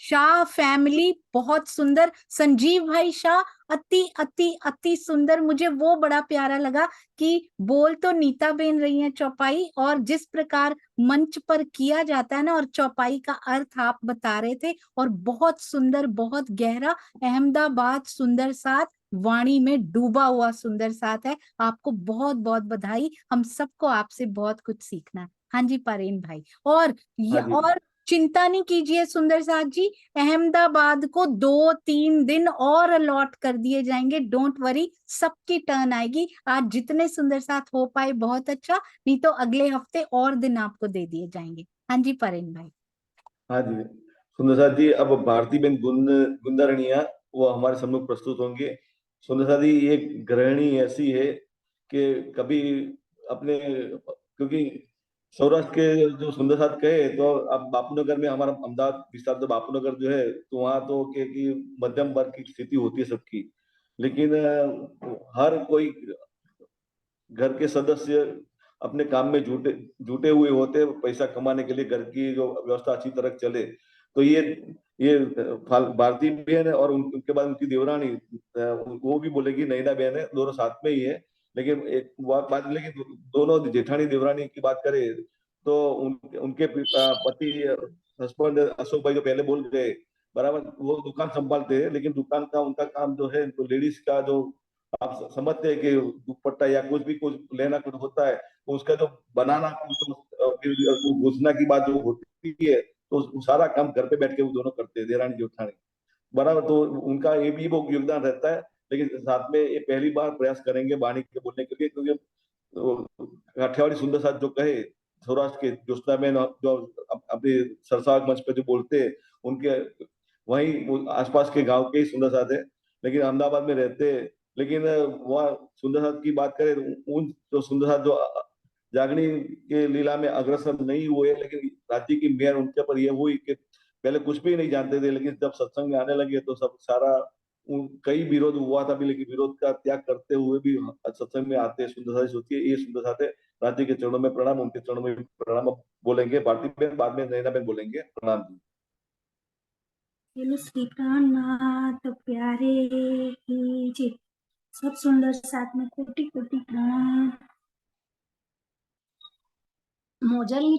शाह फैमिली बहुत सुंदर। संजीव भाई शाह अति अति अति सुंदर। मुझे वो बड़ा प्यारा लगा कि बोल तो नीता बेन रही है चौपाई, और जिस प्रकार मंच पर किया जाता है ना, और चौपाई का अर्थ आप बता रहे थे, और बहुत सुंदर, बहुत गहरा। अहमदाबाद सुंदर साथ वाणी में डूबा हुआ सुंदर साथ है। आपको बहुत बहुत बधाई। हम सबको आपसे बहुत कुछ सीखना है। हाँ जी पारेन भाई। और ये हाँ जी। और चिंता नहीं कीजिए सुंदर साथ जी, अहमदाबाद को 2-3 दिन और अलॉट कर दिए जाएंगे। डोंट वरी, सबकी टर्न आएगी। आज जितने सुंदर साथ हो पाए बहुत अच्छा, नहीं तो अगले हफ्ते और दिन आपको दे दिए जाएंगे। हाँ जी परेन भाई। हाँ जी सुंदर साथ जी, अब भारती बेन गुंदरनिया वो हमारे सम्मुख प्रस्तुत होंगे। सुंदर साथ जी एक गृहिणी ऐसी है कि कभी अपने, क्योंकि सौराष्ट्र के जो सुंदर साथ कहे तो अब बापूनगर में, हमारा अहमदाबाद विस्तार तो बापूनगर जो है, तो वहाँ तो कि मध्यम वर्ग की स्थिति होती है सबकी, लेकिन हर कोई घर के सदस्य अपने काम में जुटे जुटे हुए होते हैं पैसा कमाने के लिए, घर की जो व्यवस्था अच्छी तरह चले। तो ये भारती बहन है और उनके बाद उनकी देवरानी, वो भी बोलेगी नैना बहन है, दोनों साथ में ही है। लेकिन एक बात, लेकिन दोनों जेठानी देवरानी की बात करें तो उनके पति हस्बैंड अशोक भाई जो पहले बोल गए बराबर, वो दुकान संभालते हैं, लेकिन दुकान का उनका काम जो है, तो लेडीज का जो आप समझते हैं कि दुपट्टा या कुछ भी कुछ लेना कुछ होता है, तो उसका जो बनाना, फिर घुसना की बात जो होती है, तो सारा काम घर पे बैठ के वो दोनों करते हैं, देरानी जेठानी बराबर। तो उनका ये भी वो योगदान रहता है। लेकिन साथ में ये पहली बार प्रयास करेंगे वाणी के बोलने के लिए, क्योंकि काठियावाड़ी सुंदर साथ जो कहे, सौराष्ट्र के ज्योत्सना में जो अपने सरसाग मंच पे जो बोलते हैं, उनके वहीं आसपास के गांव के ही सुंदर साथ है, लेकिन अहमदाबाद में रहते हैं। लेकिन वह सुंदर साथ की बात करें, उन जो सुंदर साथ जो जागनी के लीला में अग्रसर नहीं हुए, लेकिन राज्य की मेयर उनके पर यह हुई कि पहले कुछ भी नहीं जानते थे, लेकिन जब सत्संग में आने लगे तो सब सारा कई विरोध हुआ था भी, लेकिन विरोध का त्याग करते हुए भी सत्संग में आते हैं। सुंदर साथ सोचिए, ये सुंदर साथ है। राज्य के चरणों में प्रणाम, उनके चरणों में प्रणाम बोलेंगे भारती बहन, बाद में नैना बहन बोलेंगे। प्रणाम जी। श्री प्राणनाथ प्यारे की जय। सब सुंदर साथ में कोटि कोटि प्रणाम। મોજલની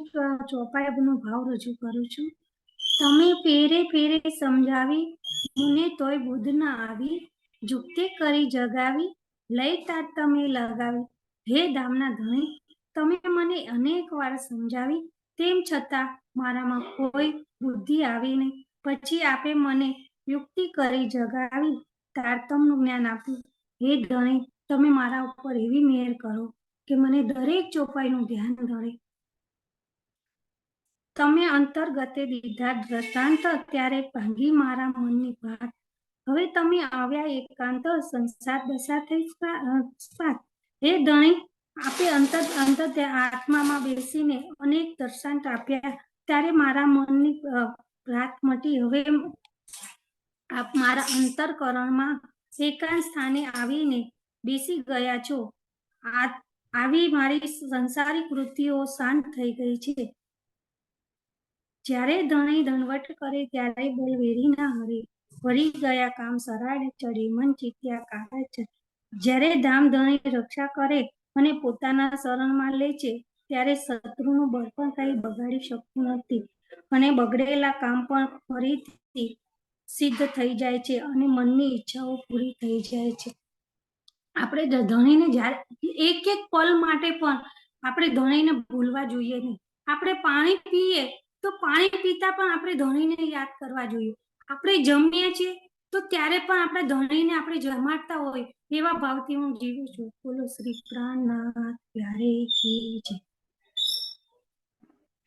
ચોપાઈનો ભાવ રજૂ કરું છું। તમે પેરે પેરે સમજાવી, મને તોય બુદ્ધ ના આવી, જુક્તે કરી જગાવી, લઈ તાર તમે લગાવી। હે દામના ધણી, તમે મને અનેક વાર સમજાવી, તેમ છતાં મારામાં કોઈ બુદ્ધિ આવી નહીં। પછી આપે મને યુક્તિ કરી જગાવી, તારતમનું જ્ઞાન આપ્યું। હે ધણી, તમે મારા ઉપર એવી મેર કરો કે મને દરેક ચોપાઈનું ધ્યાન ધરે। તમે અંતર્ગતે દીધા દ્રષ્ટાંત ત્યારે ભાંગી મારા મનની વાત। હવે તમે આવ્યા એકાંત સંસાર દશા થઈ સ્પાત। હે ધણી, આપે અંતર આત્મામાં બેસીને અનેક દ્રષ્ટાંત આપ્યા, ત્યારે મારા મનની રાત મટી। હવે આપ મારા અંતરકરણમાં એકાંત સ્થાને આવીને બેસી ગયા છો। આવી મારી સંસારિક વૃત્તિઓ શાંત થઈ ગઈ છે। જ્યારે ધણી ધનવટ કરે ત્યારે બોલ વેરી ના હરે। વળી ગયા કામ સરાડે ચડે, મન ચિત્યા કાળા ચડે। જ્યારે ધામ ધણી રક્ષા કરે અને પોતાના શરણમાં લે છે, ત્યારે શત્રુનું બળ પણ કઈ બગાડી શકતું નથી, અને બગડેલા કામ પણ ફરીથી સિદ્ધ થઈ જાય છે, અને મનની ઈચ્છાઓ પૂરી થઈ જાય છે। આપણે ધણીને જ્યારે એક એક પલ માટે પણ આપણે ધણીને ભૂલવા જોઈએ નહીં। આપણે પાણી પીએ તો પાણી પીતા પણ આપણે ધણીને યાદ કરવા જોઈએ। આપણે જમીએ છીએ તો ત્યારે પણ આપણે ધણીને આપણે જમાડતા હોય એવા ભાવથી હું જીવું છું। બોલો શ્રી પ્રાણનાથ પ્યારે की जय।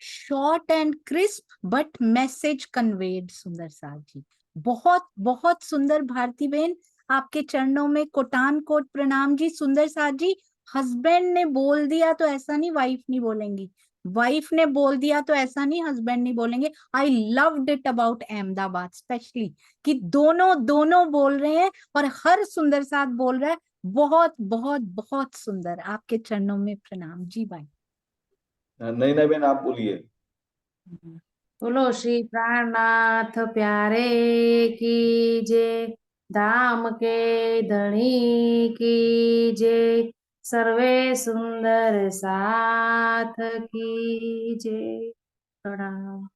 Short and crisp but message conveyed सुंदर साथ जी। बहुत बहुत सुंदर भारती बहन, आपके चरणों में कोटान कोट प्रणाम जी। सुंदर साथ जी, हस्बैंड ने बोल दिया तो ऐसा नहीं वाइफ नहीं बोलेंगी, वाइफ ने बोल दिया तो ऐसा नहीं हस्बैंड नहीं बोलेंगे। I loved it about Ahmedabad specially कि दोनों दोनों बोल रहे हैं और हर सुंदर साथ बोल रहा है। बहुत बहुत बहुत सुंदर। आपके चरणों में प्रणाम जी भाई। नैना बहन आप बोलिए। बोलो श्री प्राणनाथ प्यारे की जय, धाम के धनी की जय, सर्वे सुंदर साथ की जय। प्रणाम।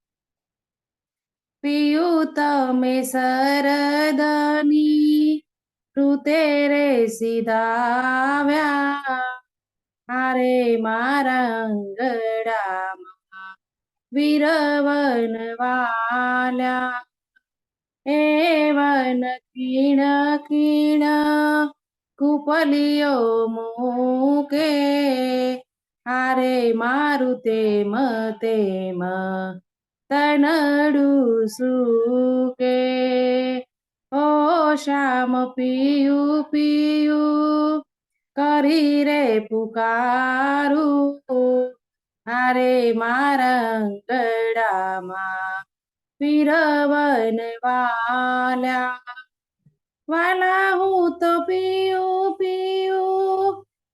पीयूत में सरदनी तू तेरे सीधाव्या, हारे मारंगड़ा वीरवन वाल्या, एवन किण किण कुपलियो मुके, हारे मारुते मतेम तनडू सुके। ओ श्याम पियू पियू करी रे पुकारू, हारे मारंगडामा वीरवन वाल्या, वाला हूँ तो पियू पियू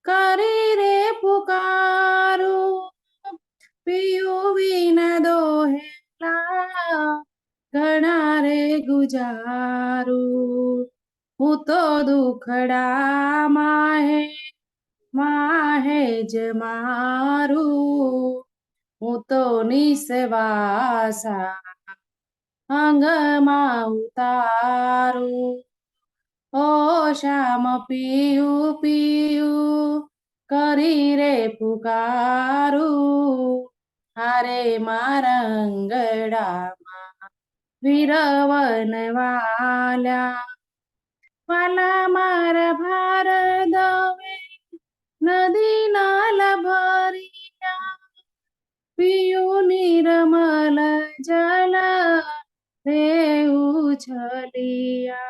करी रे पुकारू, पियू बिना दोहेला घना रे गुजारू, हूँ तो दुखड़ा माहे माहे ज मारू, हूँ तो निसवासा अंगमा उतारू। ओ श्याम पियू पियू करी रे पुकारू, हारे मारंगड़ा वीरवन वाल्या, वाला मार भार दवे नदी नाल भरिया, पियू निर्मल जल रे उछलिया,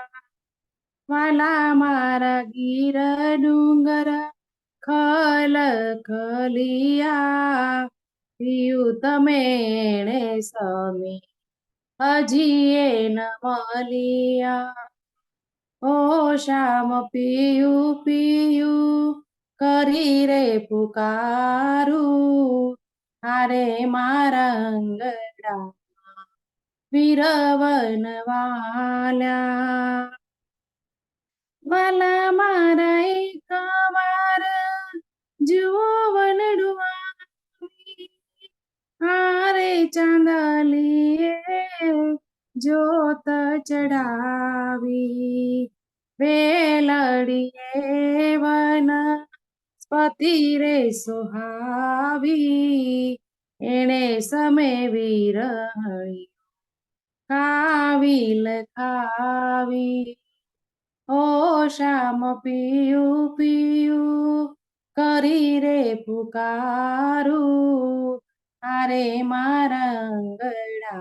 वाला मारा गिर डूंगर खल खलिया, पियू तमेणे समी अजिए न मलिया। ओ श्याम पियू पियू करी रे पुकारू, हारे मारंगड़ा वीरवन वाल्या, वाला मारा एक वार जुओ वनडुआ, हारे चांदलिए जोत चढ़ावी, वेलड़िए वन पति रे सुहावी, एणे समय वीरहणी खावी लखावी। ओ श्याम पियू पियू करी रे पुकारू, हारे मारंगड़ा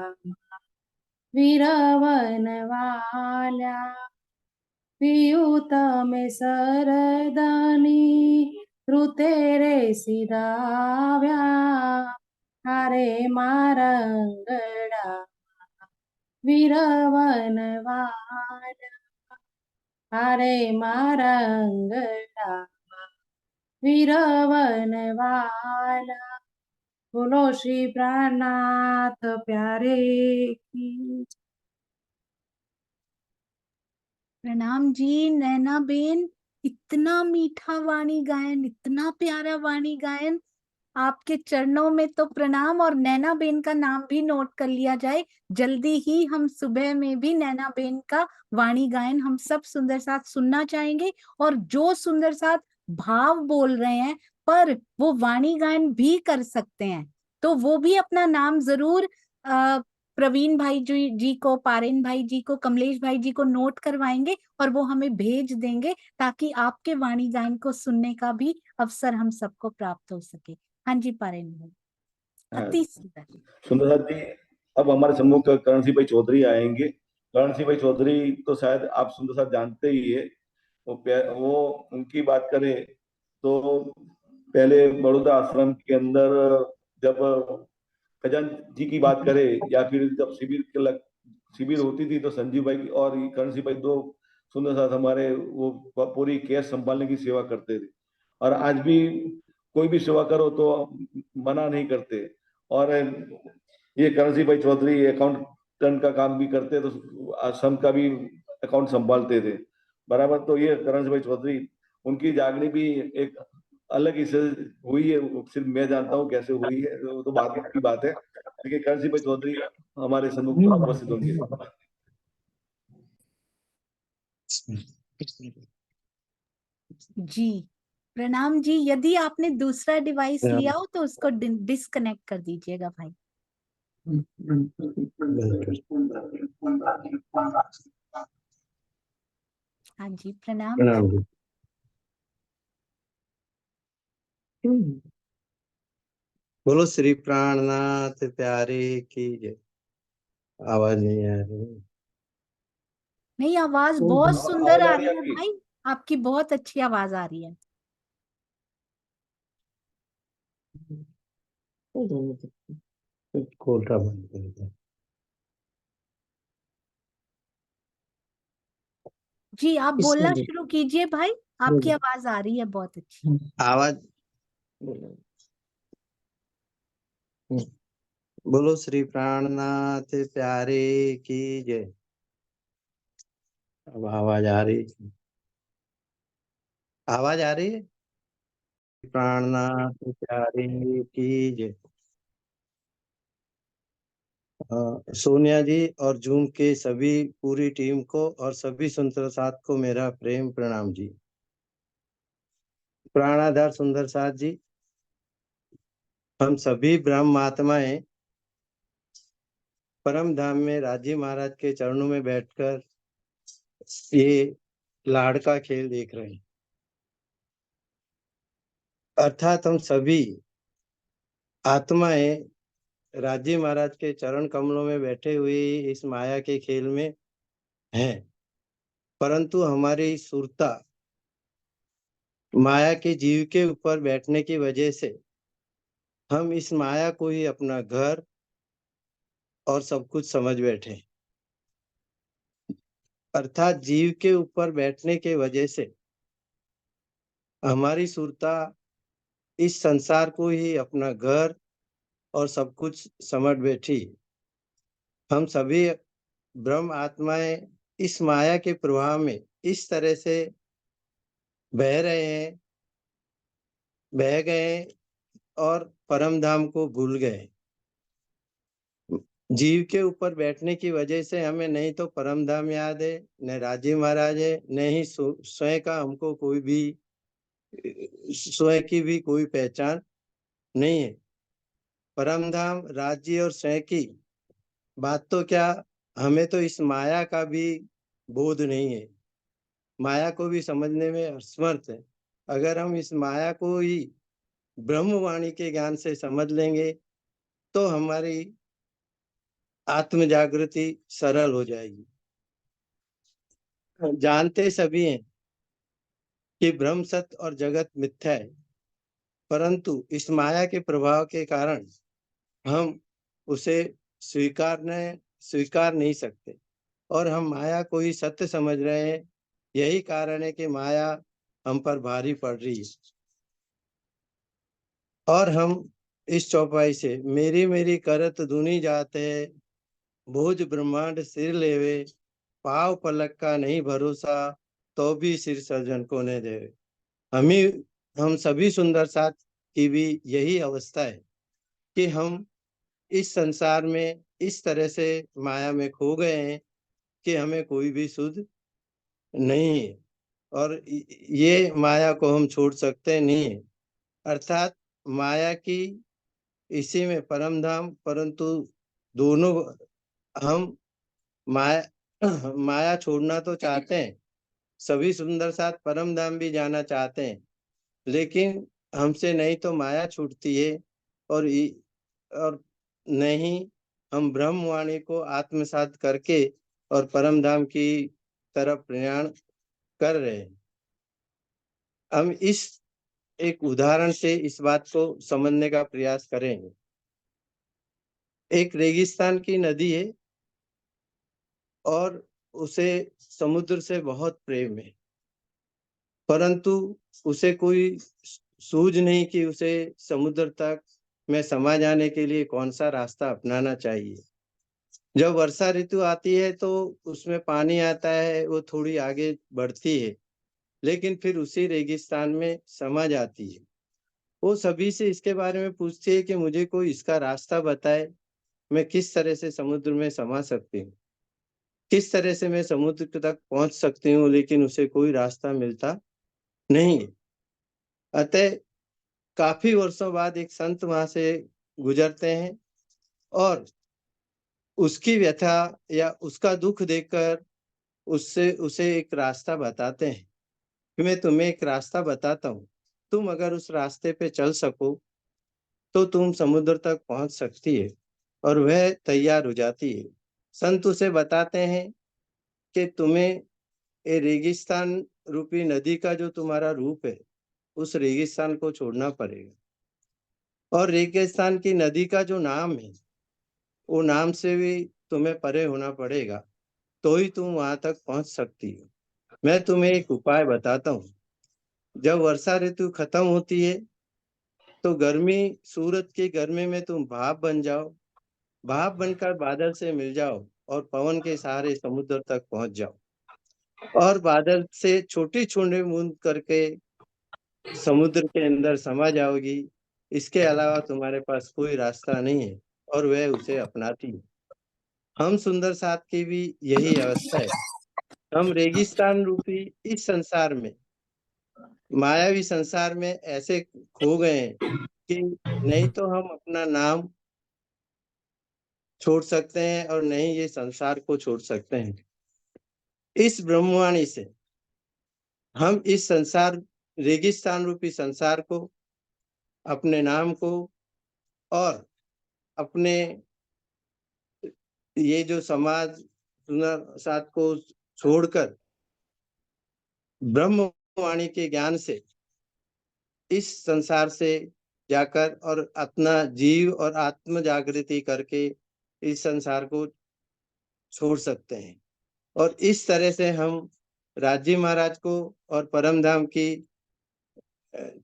वीरवन वाल्या, पियू तमे सरदनी तेरे सीधाव्या, हारे मारंगड़ा वीरवन वाल्या, हारे मारंगड़ा वीरवन वाला। बोलो श्री प्राणनाथ प्यारे की। प्रणाम जी नैना बेन, इतना मीठा वाणी गायन, इतना प्यारा वाणी गायन, आपके चरणों में तो प्रणाम। और नैना बेन का नाम भी नोट कर लिया जाए, जल्दी ही हम सुबह में भी नैना बेन का वाणी गायन हम सब सुंदर साथ सुनना चाहेंगे। और जो सुंदर साथ भाव बोल रहे हैं पर वो वाणी गायन भी कर सकते हैं, तो वो भी अपना नाम जरूर प्रवीण भाई जी को, पारेन भाई जी को, कमलेश भाई जी को नोट करवाएंगे और वो हमें भेज देंगे, ताकि आपके वाणी गायन को सुनने का भी अवसर हम सबको प्राप्त हो सके। हाँ जी पारेन भाई, अति सुंदर। सुंदर साथ जी, अब हमारे सम्मुख करण सिंह भाई चौधरी आएंगे। करण सिंह भाई चौधरी तो शायद आप सुंदर साथ जानते ही है। वो उनकी बात करें तो पहले बड़ौदा आश्रम के अंदर जब खजान जी की बात करें, या फिर जब शिविर होती थी, तो संजीव भाई और करण सिंह भाई दो सुंदर साथ हमारे वो पूरी केयर संभालने की सेवा करते थे। और आज भी कोई भी सेवा करो तो मना नहीं करते। और ये करण भाई चौधरी अकाउंटेंट का काम भी करते, तो आश्रम का भी अकाउंट संभालते थे बराबर। तो ये करण भाई चौधरी, उनकी जागनी भी एक अलग ही से हुई है, सिर्फ मैं जानता हूँ कैसे हुई है, तो बात की बात है, लेकिन करण भाई चौधरी हमारे सम्मुख उपस्थित होंगे। जी प्रणाम जी। यदि आपने दूसरा डिवाइस लिया हो तो उसको डिस्कनेक्ट कर दीजिएगा भाई। हाँ जी प्रणाम। प्रणाम जी। बोलो श्री प्राणनाथ प्यारे की जय। आवाज नहीं आ रही। नहीं, आवाज बहुत सुंदर आवाज आ आ रही रही है है भाई, आपकी बहुत अच्छी आवाज आ रही है। कोटा बंद कर दो। जी आप बोलना शुरू कीजिए भाई, आपकी आवाज आ रही है बहुत अच्छी। आवाज बोलो श्री प्राणनाथ प्यारे की जय। अब आवाज आ रही है? आवाज आ रही है? प्राणनाथ प्यारे की जय। सोनिया जी और जूम के सभी पूरी टीम को और सभी सुंदर साथ को मेरा प्रेम प्रणाम जी। प्राणाधार सुंदर साथ जी, हम सभी ब्रह्म आत्माएं परम धाम में राजी महाराज के चरणों में बैठकर ये लाड़ का खेल देख रहे हैं। अर्थात हम सभी आत्माएं राजी महाराज के चरण कमलों में बैठे हुए इस माया के खेल में हैं, परंतु हमारी सुरता माया के जीव के ऊपर बैठने की वजह से हम इस माया को ही अपना घर और सब कुछ समझ बैठे। अर्थात जीव के ऊपर बैठने के वजह से हमारी सुरता इस संसार को ही अपना घर और सब कुछ समझ बैठी। हम सभी ब्रह्म आत्माएं इस माया के प्रभाव में इस तरह से बह रहे हैं, बह गए और परम धाम को भूल गए। जीव के ऊपर बैठने की वजह से हमें नहीं तो परम धाम याद है, न राजीव महाराज है, न ही स्वयं का हमको कोई भी स्वयं की भी कोई पहचान नहीं है। परम धाम राज्य और स्वयं की बात तो क्या, हमें तो इस माया का भी बोध नहीं है, माया को भी समझने में असमर्थ है। अगर हम इस माया को ही ब्रह्मवाणी के ज्ञान से समझ लेंगे तो हमारी आत्म जागृति सरल हो जाएगी। जानते सभी हैं कि ब्रह्म सत्य और जगत मिथ्या है, परंतु इस माया के प्रभाव के कारण हम उसे स्वीकार नहीं सकते और हम माया को ही सत्य समझ रहे हैं। यही कारण है कि माया हम पर भारी पड़ रही है और हम इस चौपाई से मेरी मेरी करत दुनी जाते है, बोझ ब्रह्मांड सिर लेवे, पाव पलक का नहीं भरोसा, तो भी सिर सर्जन को ने देवे। हम सभी सुंदर साथ की भी यही अवस्था है कि हम इस संसार में इस तरह से माया में खो गए हैं कि हमें कोई भी सुध नहीं है और ये माया को हम छोड़ सकते नहीं है। अर्थात माया की इसी में परम धाम, परंतु दोनों हम माया छोड़ना तो चाहते हैं, सभी सुंदर साथ परम धाम भी जाना चाहते हैं, लेकिन हमसे नहीं तो माया छूटती है और नहीं हम ब्रह्मवाणी को आत्मसात करके और परम धाम की तरफ प्रयाण कर रहे हैं। हम इस एक उदाहरण से इस बात को समझने का प्रयास करेंगे। एक रेगिस्तान की नदी है और उसे समुद्र से बहुत प्रेम है, परंतु उसे कोई सूझ नहीं कि उसे समुद्र तक में समा जाने के लिए कौन सा रास्ता अपनाना चाहिए। जब वर्षा ऋतु आती है तो उसमें पानी आता है, वो थोड़ी आगे बढ़ती है, लेकिन फिर उसी रेगिस्तान में समा जाती है। वो सभी से इसके बारे में पूछती है कि मुझे कोई इसका रास्ता बताए, मैं किस तरह से समुद्र में समा सकती हूँ, किस तरह से मैं समुद्र तक पहुंच सकती हूँ, लेकिन उसे कोई रास्ता मिलता नहीं है। अतः काफी वर्षों बाद एक संत वहां से गुजरते हैं और उसकी व्यथा या उसका दुख देखकर उसे एक रास्ता बताते हैं कि मैं तुम्हें एक रास्ता बताता हूँ, तुम अगर उस रास्ते पे चल सको तो तुम समुद्र तक पहुंच सकती है। और वह तैयार हो जाती है। संत उसे बताते हैं कि तुम्हें ये रेगिस्तान रूपी नदी का जो तुम्हारा रूप है, उस रेगिस्तान को छोड़ना पड़ेगा, और रेगिस्तान की नदी का जो नाम है, वो नाम से भी तुम्हें परे होना पड़ेगा, तो ही तुम वहां तक पहुंच सकती हो। मैं तुम्हें एक उपाय बताता हूँ। जब वर्षा ऋतु खत्म होती है तो गर्मी, सूरज की गर्मी में तुम भाप बन जाओ, भाप बनकर बादल से मिल जाओ और पवन के सहारे समुद्र तक पहुंच जाओ, और बादल से छोटी छोटी बूंद करके समुद्र के अंदर समा जाओगी। इसके अलावा तुम्हारे पास कोई रास्ता नहीं है। और वह उसे अपनाती है। हम सुंदर साथ की भी यही अवस्था है। हम रेगिस्तान रूपी इस संसार में, मायावी संसार में ऐसे खो गए हैं कि नहीं तो हम अपना नाम छोड़ सकते हैं और नहीं ये संसार को छोड़ सकते हैं। इस ब्रह्मवाणी से हम इस संसार, रेगिस्तान रूपी संसार को, अपने नाम को और अपने ये जो समाज साथ को छोड़कर ब्रह्मवाणी के ज्ञान से इस संसार से जाकर और अपना जीव और आत्म जागृति करके इस संसार को छोड़ सकते हैं। और इस तरह से हम राजी महाराज को और परम धाम की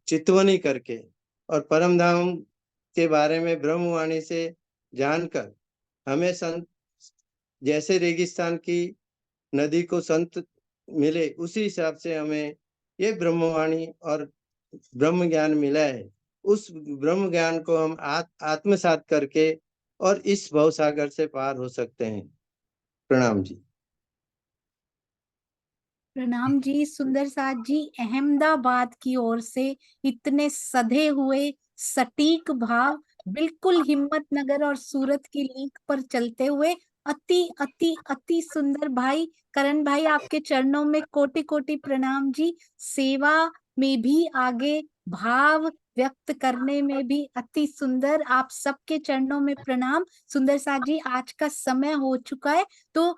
चितवनी करके और परम धाम के बारे में ब्रह्मवाणी से जानकर हमें संत, जैसे रेगिस्तान की नदी को संत मिले, उसी हिसाब से हमें ये ब्रह्मवाणी और ब्रह्म ज्ञान मिला है। उस ब्रह्म ज्ञान को हम आत्मसात करके और इस भव सागर से पार हो सकते हैं। प्रणाम जी। प्रणाम जी। सुंदर साथ जी, अहमदाबाद की ओर से इतने सधे हुए सटीक भाव, बिल्कुल हिम्मतनगर और सूरत की लिंक पर चलते हुए, अति अति अति सुंदर भाई करण भाई, आपके चरणों में कोटि कोटि प्रणाम जी। सेवा में भी आगे, भाव व्यक्त करने में भी अति सुंदर, आप सबके चरणों में प्रणाम। सुंदर साथ जी, आज का समय हो चुका है, तो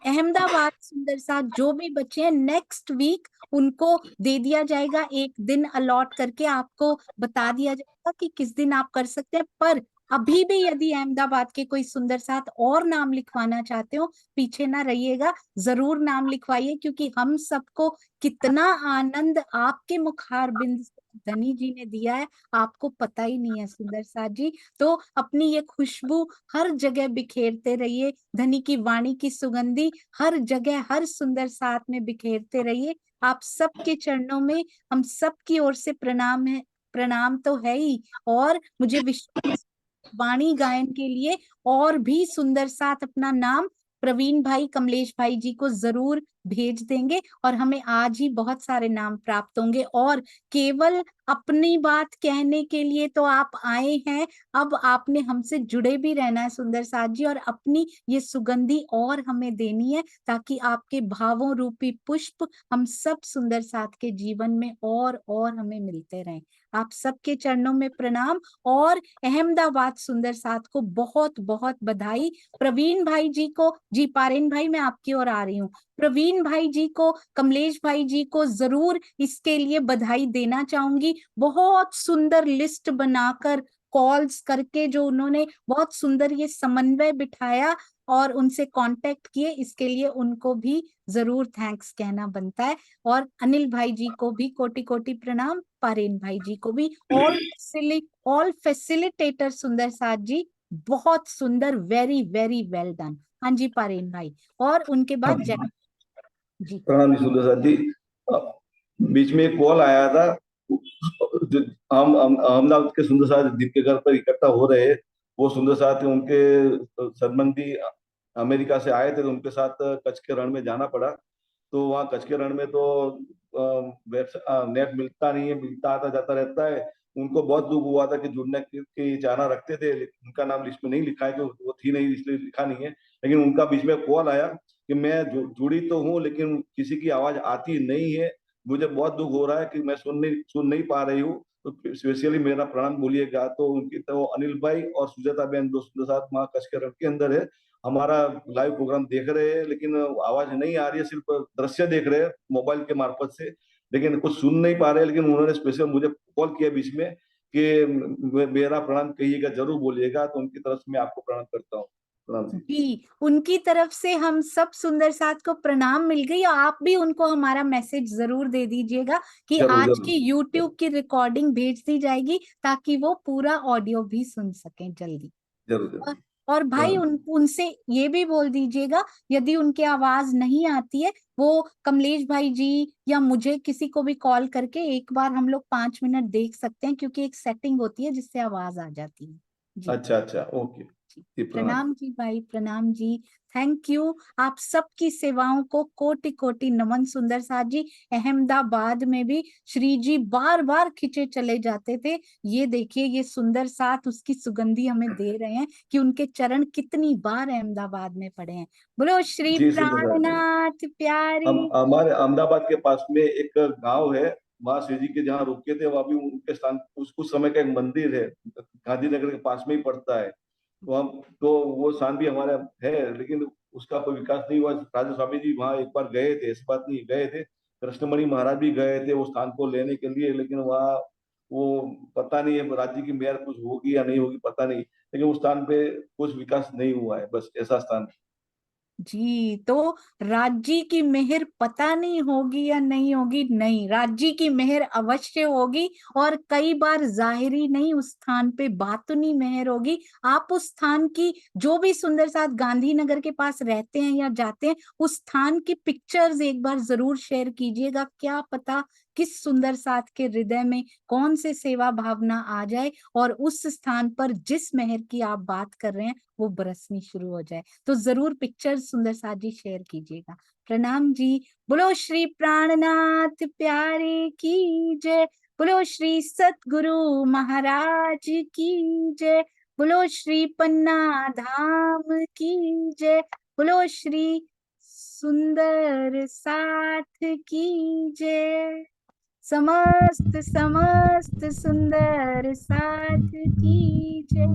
अहमदाबाद सुंदर साथ जो भी बच्चे हैं नेक्स्ट वीक उनको दे दिया जाएगा, एक दिन अलॉट करके आपको बता दिया जाएगा कि किस दिन आप कर सकते हैं। पर अभी भी यदि अहमदाबाद के कोई सुंदर साथ और नाम लिखवाना चाहते हो, पीछे ना रहिएगा, जरूर नाम लिखवाइए, क्योंकि हम सबको कितना आनंद आपके मुखार बिंद से धनी जी ने दिया है, आपको पता ही नहीं है सुंदर साथ जी। तो अपनी ये खुशबू हर जगह बिखेरते रहिए, धनी की वाणी की सुगंधी हर जगह हर सुंदर साथ में बिखेरते रहिए। आप सबके चरणों में हम सबकी ओर से प्रणाम है, प्रणाम तो है ही, और मुझे विश्वास वाणी गायन के लिए और भी सुंदर साथ अपना नाम प्रवीण भाई, कमलेश भाई जी को जरूर भेज देंगे, और हमें आज ही बहुत सारे नाम प्राप्त होंगे। और केवल अपनी बात कहने के लिए तो आप आए हैं, अब आपने हमसे जुड़े भी रहना है सुंदर साथ जी, और अपनी ये सुगंधी और हमें देनी है, ताकि आपके भावों रूपी पुष्प हम सब सुंदर साथ के जीवन में और हमें मिलते रहें। आप सबके चरणों में प्रणाम, और अहमदाबाद सुंदर साथ को बहुत बहुत बधाई। प्रवीण भाई जी को, जी पारेन भाई मैं आपकी ओर आ रही हूँ, प्रवीण भाई जी को, कमलेश भाई जी को जरूर इसके लिए बधाई देना चाहूंगी। बहुत सुंदर लिस्ट बनाकर कॉल्स करके जो उन्होंने बहुत सुंदर ये समन्वय बिठाया और उनसे कांटेक्ट किए, इसके लिए उनको भी जरूर थैंक्स कहना बनता है। और अनिल भाई जी को भी कोटि कोटि प्रणाम, पारेन भाई जी को भी, ऑल फैसिलिटेटर सुंदर साथ जी, बहुत सुंदर, वेरी वेरी वेल डन। हाँ जी पारेन भाई, और उनके बाद जय जी। प्रणाम जी सुंदर साथ जी। बीच में एक कॉल आया था, हम अहमदाबाद के सुंदर साथ जिनके घर पर इकट्ठा हो रहे, वो सुंदर साथ उनके संबंधी अमेरिका से आए थे, तो उनके साथ कच्छ के रण में जाना पड़ा। तो वहाँ कच्छ के रण में तो नेट मिलता नहीं है, मिलता आता जाता रहता है। उनको बहुत दुख हुआ था कि जुड़ने की चाहना रखते थे, लेकिन उनका नाम लिस्ट में नहीं लिखा है, क्योंकि वो थी नहीं इसलिए लिखा नहीं है। लेकिन उनका बीच में कॉल आया कि मैं जुड़ी तो हूँ लेकिन किसी की आवाज आती नहीं है, मुझे बहुत दुख हो रहा है कि मैं सुन नहीं पा रही हूँ, तो स्पेशली मेरा प्रणाम बोलिएगा। तो उनकी तो अनिल भाई और सुजाता बहन दोस्तों के साथ वहाँ कच्छ के रण के अंदर है, हमारा लाइव प्रोग्राम देख रहे हैं, लेकिन आवाज नहीं आ रही है, सिर्फ दृश्य देख रहे हैं मोबाइल के मार्फत से, लेकिन कुछ सुन नहीं पा रहे। लेकिन उन्होंने स्पेशल मुझे कॉल किया बीच में कि मेरा प्रणाम कहिएगा, जरूर बोलिएगा। तो उनकी तरफ से मैं आपको प्रणाम करता हूँ। प्रणाम जी, उनकी तरफ से हम सब सुंदर साथ को प्रणाम मिल गई, और आप भी उनको हमारा मैसेज जरूर दे दीजिएगा कि जरूर, आज जरूर। की YouTube की रिकॉर्डिंग भेज दी जाएगी ताकि वो पूरा ऑडियो भी सुन सकें जल्दी। जरूर। और भाई उनसे ये भी बोल दीजिएगा, यदि उनकी आवाज नहीं आती है, वो कमलेश भाई जी या मुझे किसी को भी कॉल करके एक बार हम लोग 5 मिनट देख सकते हैं, क्योंकि एक सेटिंग होती है जिससे आवाज आ जाती है जी। अच्छा, ओके। प्रणाम जी भाई, प्रणाम जी, थैंक यू। आप सबकी सेवाओं को कोटि कोटि नमन। सुंदर साथ जी, अहमदाबाद में भी श्री जी बार बार खिंचे चले जाते थे। ये देखिए, ये सुंदर साथ उसकी सुगंधी हमें दे रहे हैं कि उनके चरण कितनी बार अहमदाबाद में पड़े हैं। बोलो श्री जी सुंदर साथ जी। प्राणनाथ प्यारे। हमारे अहमदाबाद के पास में एक गांव है, वहाँ श्री जी के जहाँ रुके थे, वहाँ भी उनके स्थान उस समय का एक मंदिर है, गांधीनगर के पास में ही पड़ता है। तो वो स्थान भी हमारा है, लेकिन उसका कोई विकास नहीं हुआ। राजा स्वामी जी वहाँ एक बार गए थे, इस बात नहीं गए थे, कृष्णमणि महाराज भी गए थे वो स्थान को लेने के लिए, लेकिन वहाँ वो पता नहीं है राज्य की मेयर कुछ होगी या नहीं होगी, पता नहीं, लेकिन उस स्थान पे कुछ विकास नहीं हुआ है, बस ऐसा स्थान है। जी, तो राज्य की मेहर पता नहीं होगी या नहीं होगी, नहीं, राज्य की मेहर अवश्य होगी, और कई बार जाहिरी नहीं, उस स्थान पे बातुनी मेहर होगी। आप उस स्थान की, जो भी सुंदर साथ गांधीनगर के पास रहते हैं या जाते हैं, उस स्थान की पिक्चर्स एक बार जरूर शेयर कीजिएगा। क्या पता किस सुंदर साथ के हृदय में कौन से सेवा भावना आ जाए और उस स्थान पर जिस मेहर की आप बात कर रहे हैं वो बरसनी शुरू हो जाए। तो जरूर पिक्चर सुंदर साथ जी शेयर कीजिएगा। प्रणाम जी। बोलो श्री प्राणनाथ प्यारे की जय। बोलो श्री सतगुरु महाराज की जय। बोलो श्री पन्ना धाम की जय। बोलो श्री सुंदर साथ की जय। समस्त समस्त सुंदर साथ की जय।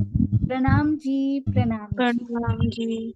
प्रणाम जी, प्रणाम जी। प्रणाम जी।